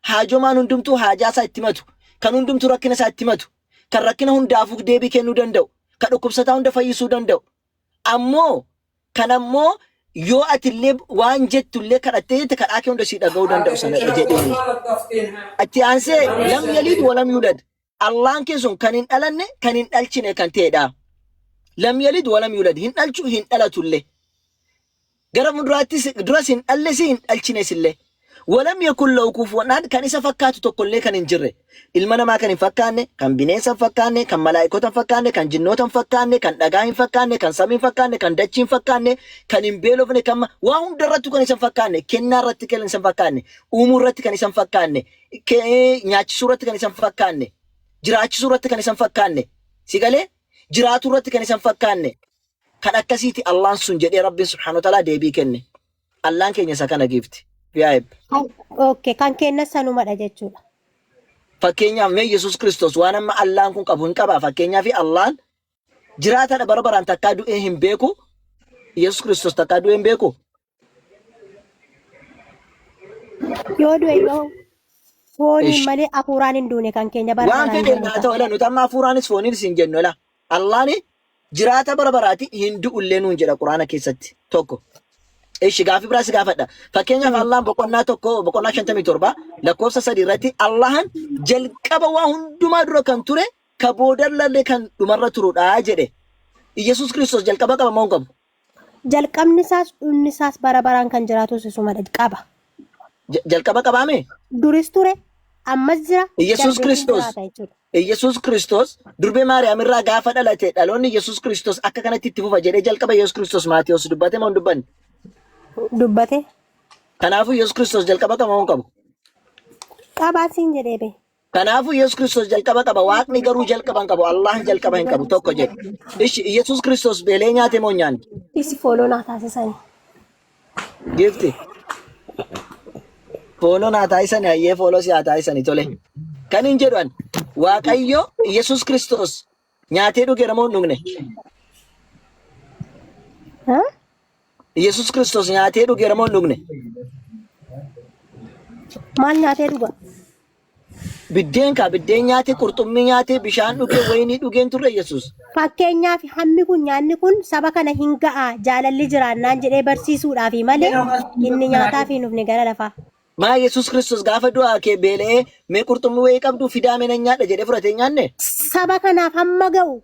haajomaan hundumtuu haajaa isaa itti matu kan hundumtuu rakkina isaa itti matu kan rakkina hundaafuu deebii kennuu danda'u kan dhukkubsataa hunda fayyisuu danda'u ammoo kan ammoo yoo atillee waan jettullee kadhattee kadhaa kee hunda sii dhaga'uu danda'u sana jedhee atti aansee lam yalid walam yulad Allahn kee sun kan hin dhalanne kan hin dhalchine kan ta'edha. Lam yalid walam yulad hin dhalchu hin dhalatullee gara muduraattis duras hin dhalles hin dhalchines illee walam yakun lahu kufuwan ahad kan isa fakkaatu tokkollee kan hin jirre ilma namaa kan hin fakkaanne kan bineensa hin fakkaanne kan malaa'ikota hin fakkaanne kan jinnoota hin fakkaanne kan dhagaa hin fakkaanne kan samii hin fakkaanne kan dachii hin fakkaanne kan hin beelofne kan waa hunda irratti kan isa hin fakkaanne kennaa irratti kan isa hin fakkaanne uumuu irratti kan isa hin fakkaanne nyaachisuu irratti kan isa hin fakkaanne jiraachisuu irratti kan isa hin fakkaanne sigalee jiraatuu irratti kan isa hin fakkaanne kan akkasiiti Allahn sun jedhee Rabbiin subhaanahu wa ta'ala deebii kenne. Allahn keenya isa kana giifti. Yaa'ib. Okay, kan kenna sanumadha jechuudha. Fakkeenyaaf mee Yesuus Kiristoos waan amma Allahn kun qabu hin qabaa. Fakkeenyaaf Allahn jiraataadha bara baraan takkaa du'ee hin beeku. Yesuus Kiristoos takkaa du'ee hin beeku. Yoo du'e yoo fooniin malee hafuuraan hin duune kan keenya bara baraan. Waan fedhe naa ta'u nuti amma hafuuraanis fooniinis hin jennu la. Allahni jiraata bara baraati hin du'ullee nuun jedha Quraana keessatti tokko. Eeshi gaafi biraas gaafadha. Fakkeenyaaf Allahan boqonnaa 57 lakkoofsa 3 irratti Allahan jalqaba waa hundumaa dura kan ture ka boodarlallee kan dhumarra turudha jedhe. Yesuus Kiristoos jalqaba qaba moo hin qabu? Jalqabni isaas dhumni isaas bara baraan kan jiraatu isumadha qaba. Jalqaba qabaame? Duris ture ammas jira. Yesuus Kiristoos durbee Maariyaam irraa gaafa dhalate dhaloonni Yesuus Kiristoos akka kanatti itti fufa jedhee jalqaba Yesuus Kiristoos Maatiyos dubbate moo hin dubbanne? Dubbate. Kanaafuu Yesuus Kiristoos jalqaba qaba moo hin qabu? Qabaasiin jedhee be. Kanaafuu Yesuus Kiristoos jalqaba qaba Waaqni garuu jalqaba hin qabu Allahan jalqaba hin qabu tokko jedhe. Ishi Yesuus Kiristoos beelee nyaate moo nyaanne? Isi fooloo naa taasisani. Gifti. Fooloo naa taasisani hayyee fooloo si haa taasisani tole. Kan hin jedhan Waaqayyo Yesuus Kiristoos nyaatee dhugeera moo hin dhugne? Yesuus Kiristoos nyaatee dhugeera moo hin dhugne? Maal nyaatee dhuga? biddeen nyaate qurxummii nyaate bishaan dhugee wayinii dhugeen turre Yesuus. Fakkeenyaaf hammi kun nyaanni kun saba kana hin ga'a jaalalli jiraannaan jedhee barsiisuudhaaf malee inni nyaataa fi nufni gara lafaa. Maa Yesuus Kiristoos gaafa du'aa kee beela'ee mee qurxummii wayii qabdu fidaa mee nan nyaadha jedhee fudhatee nyaanne. Saba kanaaf hamma ga'u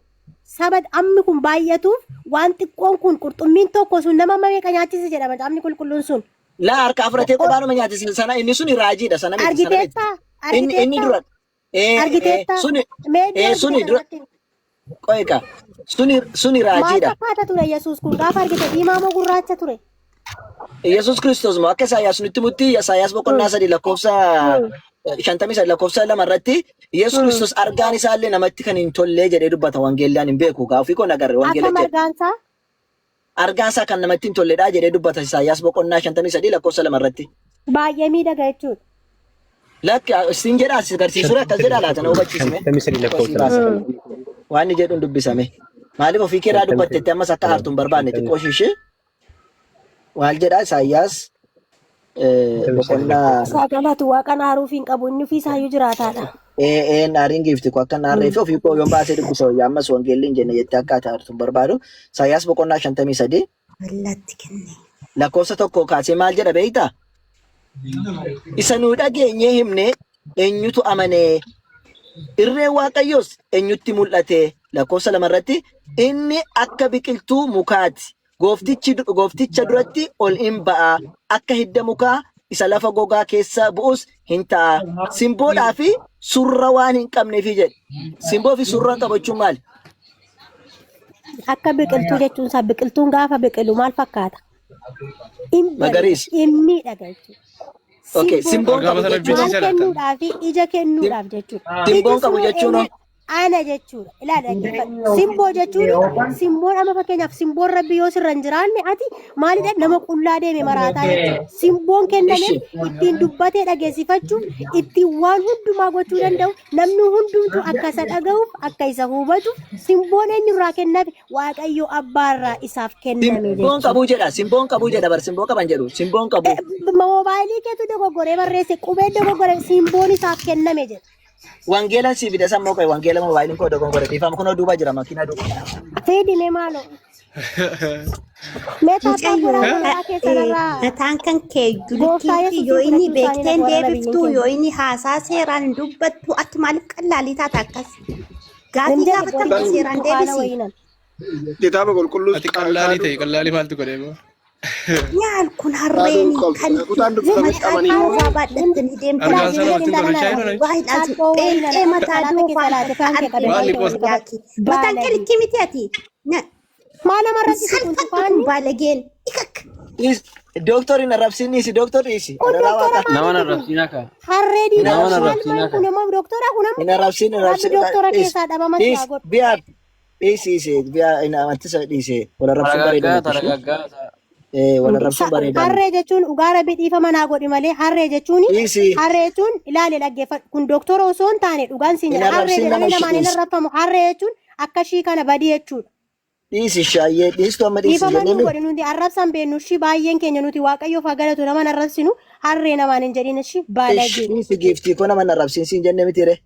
saba hammi kun baay'atuuf waan xiqqoon kun qurxummiin tokko sun nama meeqa nyaachise jedhama caamni qulqulluun sun. Laa harkaa fudhatee kophaanuma nyaachise sana inni suni raajiidha sana miti. Argiteettaa? Inni dura. Argiteettaa? Suni dura. Qoyqa. Suni raajiidha. Maal fakkaata ture Yesuus kun gaafa argite diimaa moo gurraacha ture? Yesuus Kiristoos moo akka Isaayyaas nutti mutti Isaayyaas boqonnaa 3 lakkoofsa 53 lakkoofsa 2 irratti Yesuus Kiristoos argaan isaallee namatti kan hin tollee jedhee dubbata wangeellaan hin beeku gaafii koo nagarre wangeela jedhe. Akka argaan isaa kan namatti hin tolledhaa jedhee dubbata Isaayyaas boqonnaa 53 lakkoofsa 2 irratti. Baay'ee miidhaga jechuudha. Lakki isin jedhaa si agarsiisuu akkas jedhaa laata na hubachiisme. Waan jedhuun dubbisame. Maaliif ofii keeraa dubbattetti ammas akka hartuun barbaanne xiqqoo ishee. Maal jedhaa Isaayyaas boqonnaa sagalatu waaqan haaruuf hin qabu inni ofii isaayyuu jiraataadha. Naariin giifti ko akka naarree fi ofii koo yoon baasee dubbisa ammas wangeelli hin jenne jettee akka hartuun barbaadu Isaayyaas boqonnaa 53 lakkoofsa 1 kaasee maal jedha beektaa? Isa nuu dhageenyee himne eenyutu amanee irree Waaqayyoos eenyutti mul'ate lakkoofsa 2 irratti inni akka biqiltuu mukaati. Goofticha duratti ol hin ba'a akka hidda mukaa isa lafa gogaa keessa bu'us hin ta'a. Simboodhaa fi surra waan hin qabneef jedhe. Simboo fi surra qabachuun maali? Akka biqiltuu jechuun isaa biqiltuun gaafa biqilu maal fakkaata? Magariisa. Inni dhaga jechuudha. Okay, simboon qabu jechuun kennuudhaaf ija kennuudhaaf jechuudha. Simboon qabu jechuun ana jechuudha. Ilaala simboo jechuun simboon amma fakkeenyaaf simboon rabbi yoo sirra hin jiraanne ati maalidha nama qullaa deeme maraataa jechuudha. Simboon kenname ittiin dubbatee dhageessifachuuf ittiin waan hundumaa gochuu danda'u namni hundumtu akka isa dhaga'uuf akka isa hubatuuf simboon eenyurraa kenname Waaqayyo abbaarraa isaaf kenname jechuudha. Simboon qabu jedha. Simboon qabu jedha bar simboo qaban jedhu. Simboon qabu. Moobaayilii keetu dogoggoree barreesse qubee dogoggoree simboon isaaf kenname jedha. Wangeelan si fide sammoo kai wangeela moobaayiliin koo dogoggoree tiifama kunoo duuba jira makiina duuba. Fayyadime maaloo. Meetaa bu'uuraa keessa narraa. Mataan kan kee gudditti yoo inni beekteen deebiftuu yoo inni haasaa seeraan dubbattu ati maaliif qallaalii taata akkas? Gaafii gaafatanii seeraan deebisi. Kitaaba qulqulluu ati qallaalii ta'e qallaalii maaltu godhee moo? Yaal kun harreen kan mataa baadhatanii deemtanii pheenxee mataa duufaa mataan kelitti miti ati maal amarratti salphattu baalageen Doktoriin arrabsiin isi doktorri isi. Nama arrabsiinaa ka. Harree diinaa kun nama doktora kun nama. Ina arrabsiin Doktora keessaa dhabama isaa godhu. Biyaa isi biyaa ina amantisa dhiise wal arrabsiin bareedaa. Wal arrabsiin bareedaa. Harree jechuun dhugaara bidhiifama naa godhi malee harree jechuun ilaale dhaggeeffadhu kun doktora osoo hin taane dhugaan siin jedha harree jedhamee namaan hin arrabfamu harree jechuun akka shii kana badii jechuudha. Dhiisi shaayyee dhiistu amma dhiisi jennee nuti nuti arrabsan beennu shi baay'een keenya nuti waaqayyoof galatu nama arrabsinu harree namaan hin jedhin shi baalagee. Dhiisi giiftii ko nama arrabsiin siin jenne miti re.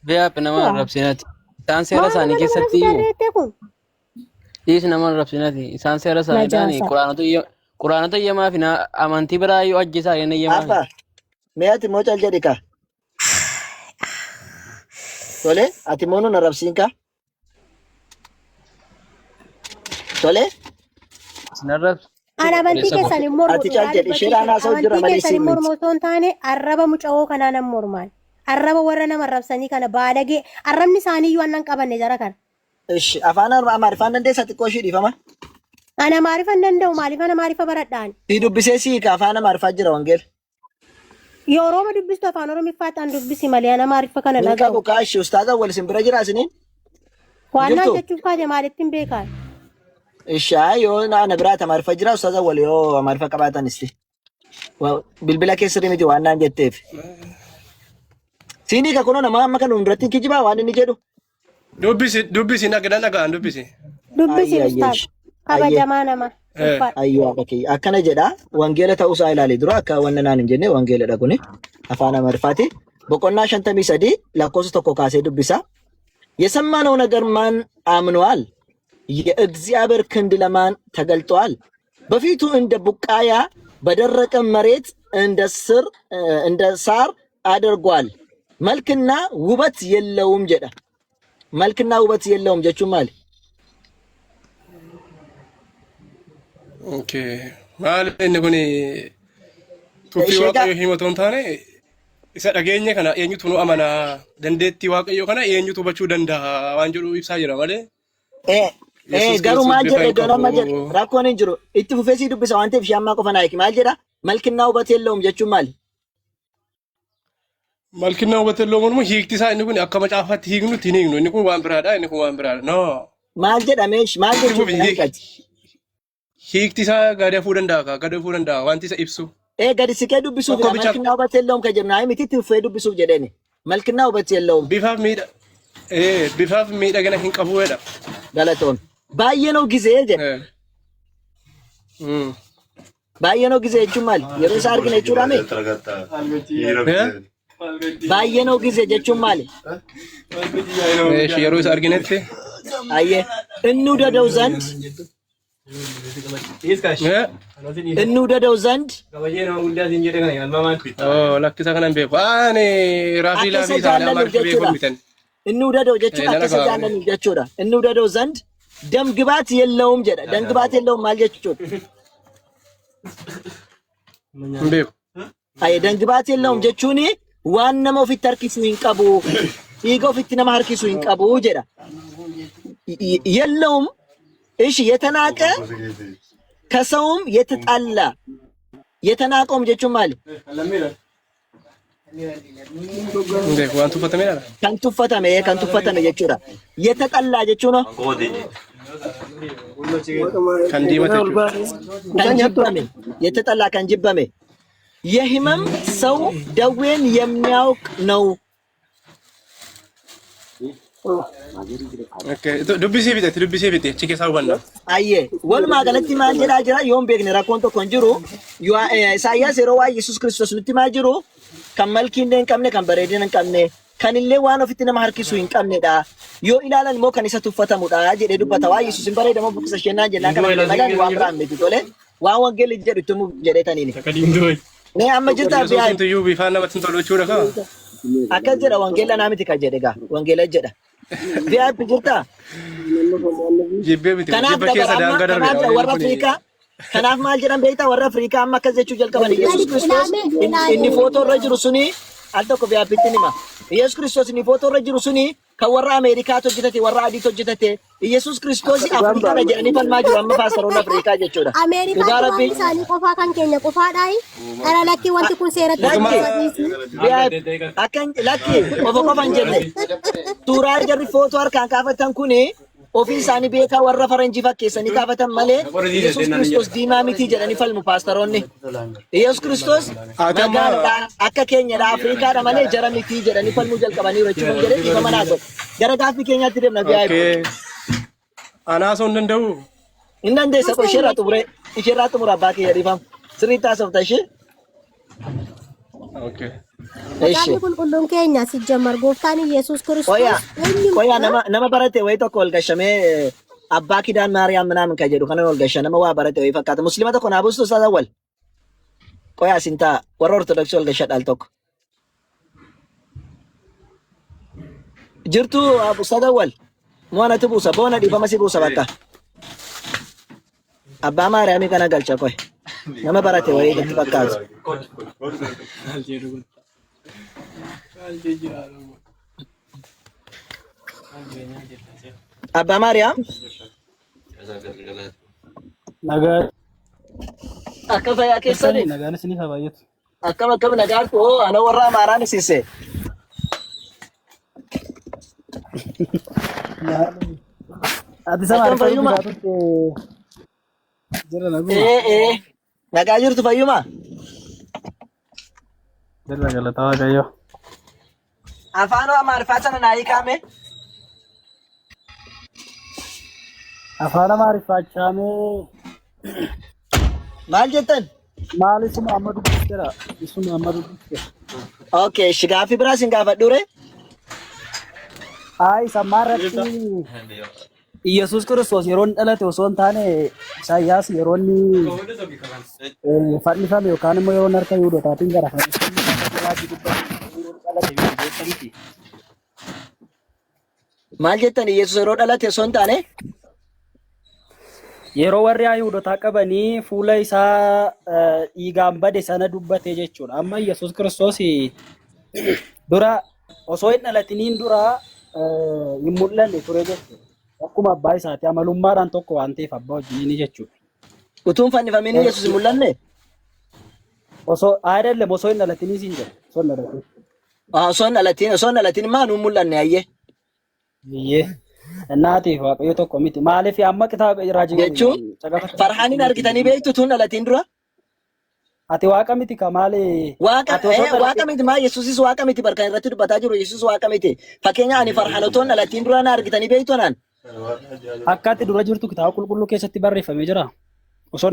Biyaa nama arrabsiinati. Isaan seera isaanii keessatti dhiisi nama arrabsiinati. Isaan seera isaanii quraanota iyyamaa fi amantii biraa yoo ajjisaa yenna iyyamaa. Abba mee ati moo cal jedhi ka. Tole ati moo nun arrabsiin ka. Tole. Ana amantii keessan hin mormu. Ati cal jedhi shiraan haasa'u jira malee siin miti. Mormu osoo hin taane arraba muca'oo kanaa nan mormaan. Arraba warra nama arrabsanii kana baalagee arrabni isaanii iyyuu annan qabanne jara kana. Ishi afaan Amaariffaan dandeessa xiqqoo ishii dhiifama. Ana Amaariffa hin danda'u maaliif ana Amaariffa baradhaan. Si dubbisee si ka afaan Amaariffaa jira wangeela. Yoo Oromoo dubbistu afaan Oromiffaadhaan dubbisi malee ana Amaariffa kana dhaga'u. Qabu kaashi ustaaza wal isin bira jira isiniin. Waan naan jechuuf kaate maalitti hin beekan. Ishaa yoo na biraata Amaariffa jira ustaaza wal yoo Amaariffa qabaatan isti. Bilbila keessa miti waan naan jetteef. Sini ka kuno nama amma kan umratti kijibaa waan inni jedhu. Dubbisi nagaan dubbisi. Dubbisi ustaaz kabajamaa nama. Ayyoo akkana jedha wangeela ta'uusaa ilaali dura akka wanna naan hin jenne wangeela dhaqune afaan Amaariffaati. boqonnaa 53 lakkoofsa tokko kaasee dubbisa. የሰማነው ነገር ማን አምኗል? የእግዚአብሔር ክንድ ለማን ተገልጧል? በፊቱ እንደ ቡቃያ በደረቀ መሬት እንደ ሳር አድርጓል። መልክና ውበት የለውም ጀዳ መልክና ውበት የለውም ጀቹ ማለት ኦኬ ማለት እነጎኔ ቱፊ ዋቀዮ ሂመቶን ታኔ isa dhageenya kana eenyutu nu amana dandeettii waaqayyo kana eenyutu hubachuu danda'a waan jedhu ibsaa jira malee garuu maal jedhe ganama jedhe rakkoon hin jiru itti fufeesii dubbisa waan ta'eef shammaa qofa naayiki maal jedha malkinnaa hubat yeella'um jechuun maali? Malkinnaa hubat yeella'um immoo hiikti isaa inni kun akka macaafaatti hiiknutti hin hiiknu inni kun waan biraadha inni kun waan biraadha no maal jedhame maal jechuun hiikti isaa gadi hafuu danda'a wanti isa ibsu gadi siqee dubbisuuf malkinnaa hubat yeella'um ka jedhu naayii miti itti fufee dubbisuuf jedheeni malkinnaa hubat yeella'um bifaaf miidhagina hin qabu jedha galatoon baay'ee noo gizee jedhe baay'ee noo gizee jechuun maali yeroo isaa argina jechuudha mee baay'ee noo gizee jechuun maali yeroo isaa arginetti ayyee inni dada'u zand inni dada'u zand lakkisa kanan beeku ani raafii laafii isaanii amma argi beeku bitan inni dada'u jechuudha akka isa jaallannu jechuudha inni dada'u zand ደም ግባት የለውም ጀዳ ደም ግባት የለውም ማለት ጀቹ ቤኩ አይ ደም ግባት የለውም ጀቹኒ ዋነመው ፊት ተርኪሱ ይንቀቡ ይገው ፊት ነማ ሀርኪሱ ይንቀቡ ጀዳ የለውም እሺ የተናቀ ከሰውም የተጣላ የተናቀውም ጀቹ ማለት ቤኩ አንቱ ፈተሜ አላ kantu fatame jechuudha የተጣላ ጀቹ ነው kan diimate kan jibbame የተጣላ kan jibbame የህመም ሰው ደዌን የሚያውቅ ነው okay dubbisi bite chike saawwanna ayye walumaa galatti maal jedhaa jira yoon beekne rakkoon tokko hin jiru Isaayyaas yeroo waa'ee Yesuus Kiristoos nutti maal jiru kan malkiin hin qabne kan bareedina hin qabne kan illee waan ofitti nama harkisu hin qabnedha yoo ilaalan immoo kan isa tuffatamudha jedhee dubbata waa Yesuus hin bareedamoo bukkisa shennaan jennaan kana malaan waan biraan miti tole waan wangeelli jedhu itti jedhee taniini nee amma jirtaa biyaa tuyyuu bifaan namatti tolu jechuudha ka akka jedha wangeela naamiti ka jedhe gaa wangeela jedha biyaa jirtaa jibbee miti jibba keessa daangaa darbe warra Afrikaa kanaaf maal jedhan beektaa warra Afrikaa amma akkas jechuu jalqaban Yesuus Kiristoos inni footoo irra jiru suni al tokko biyaa pittin hima Yesuus Kiristoos inni footoo irra jiru suni kan warra Ameerikaatti hojjetate warra adiitti hojjetate Yesuus Kiristoos Afrikaa jedhanii falmaa jiru amma paasaroonni Afrikaa jechuudha. Ameerikaa waan isaanii qofaa kan keenya qofaadhaayi dhala lakkii wanti kun seeratti akkan lakkii qofa qofan jenne suuraa jarri footoo harkaan kaafatan kuni ofii isaanii beekaa warra faranjii fakkeessanii kaafatan malee Yesuus Kiristoos diimaa miti jedhanii falmu paastaroonni. Yesuus Kiristoos nagaadha akka keenyadha Afrikaadha malee jara miti jedhanii falmuu jalqabanii jechuun jedhee dhiifama naa godhu. Gara gaaffii keenyaatti deemna biyaa. Anaasoo hin danda'u. Hin dandeessa qo isheerraa xumura abbaa kiyya dhiifama. Sirrii taasifta ishee. Okay. Kitaabni qulqulluun keenya si jammar gooftaan Yesuus Kiristoos ቆያ nama barate way tokko ol gashamee abbaa kidaan maariyaam ምናምን ከጀዱ ከነ ol gasha nama waa barate way fakkaata muslima tokko naa buustu isaa wal ቆያ sinta warra ortodoksii ol gashaadhaal tokko jirtu ustaada wal moona tibuusa boona dhiifama si buusa bakka abbaa maariyaamii kana galcha qoy nama barate way itti fakkaatu Abba Maryam nagaa akka fayyaa keessanii nagaan isiniif haa baay'atu akkam nagaatu ana warra Amaaraan isise ati sama fayyuma jira nagu nagaa jirtu fayyuma jira galataa waaqayyo afaan Amaariffaa sana naa hiikame afaan Amaariffachaame maal jettan maal isuma amma dubbistera isuma amma dubbistera Okay, gaaffii biraa sin gaafadhu re. Ai samarratti Yesus Kiristoos yeroo inni dhalate osoo hin taane Isaayyaas yeroo inni fannifame yookaan immoo yeroo harka Yihuudotaatiin gara Maal jettani Yesus yeroo dhalate osoo hin taane? yeroo warri Yihuudotaa qabanii fuula isaa dhiigaan bade sana dubbate jechuudha. Amma Yesus Kiristoos dura osoo hin dhalatiniin dura hin mul'anne ture jechuudha. Akkuma abbaa isaati amalummaadhaan tokko waan ta'eef abbaa wajjin jechuudha. Utuun fannifameen Yesus hin mul'anne? Osoo ayyaadallee osoo hin dhalatiniis hin jedhu. Osoo hin dhalatin. Osoo hin dhalatin maa nuun mul'anne ayyee? Biyyee. Naatiif waaqayyo tokko miti. Maaliif amma kitaaba raajii jechuun Farhaanin argitanii beektu utuun dhalatiin dura? Ati waaqa miti ka maali? Waaqa miti maa Yesuusis waaqa miti barkan irratti dubbataa jiru Yesuus waaqa miti. Fakkeenya ani Farhaan utuun dhalatiin dura na argitanii beektu naan? Akka ati dura jirtu kitaaba qulqulluu keessatti barreeffamee jira. Osoo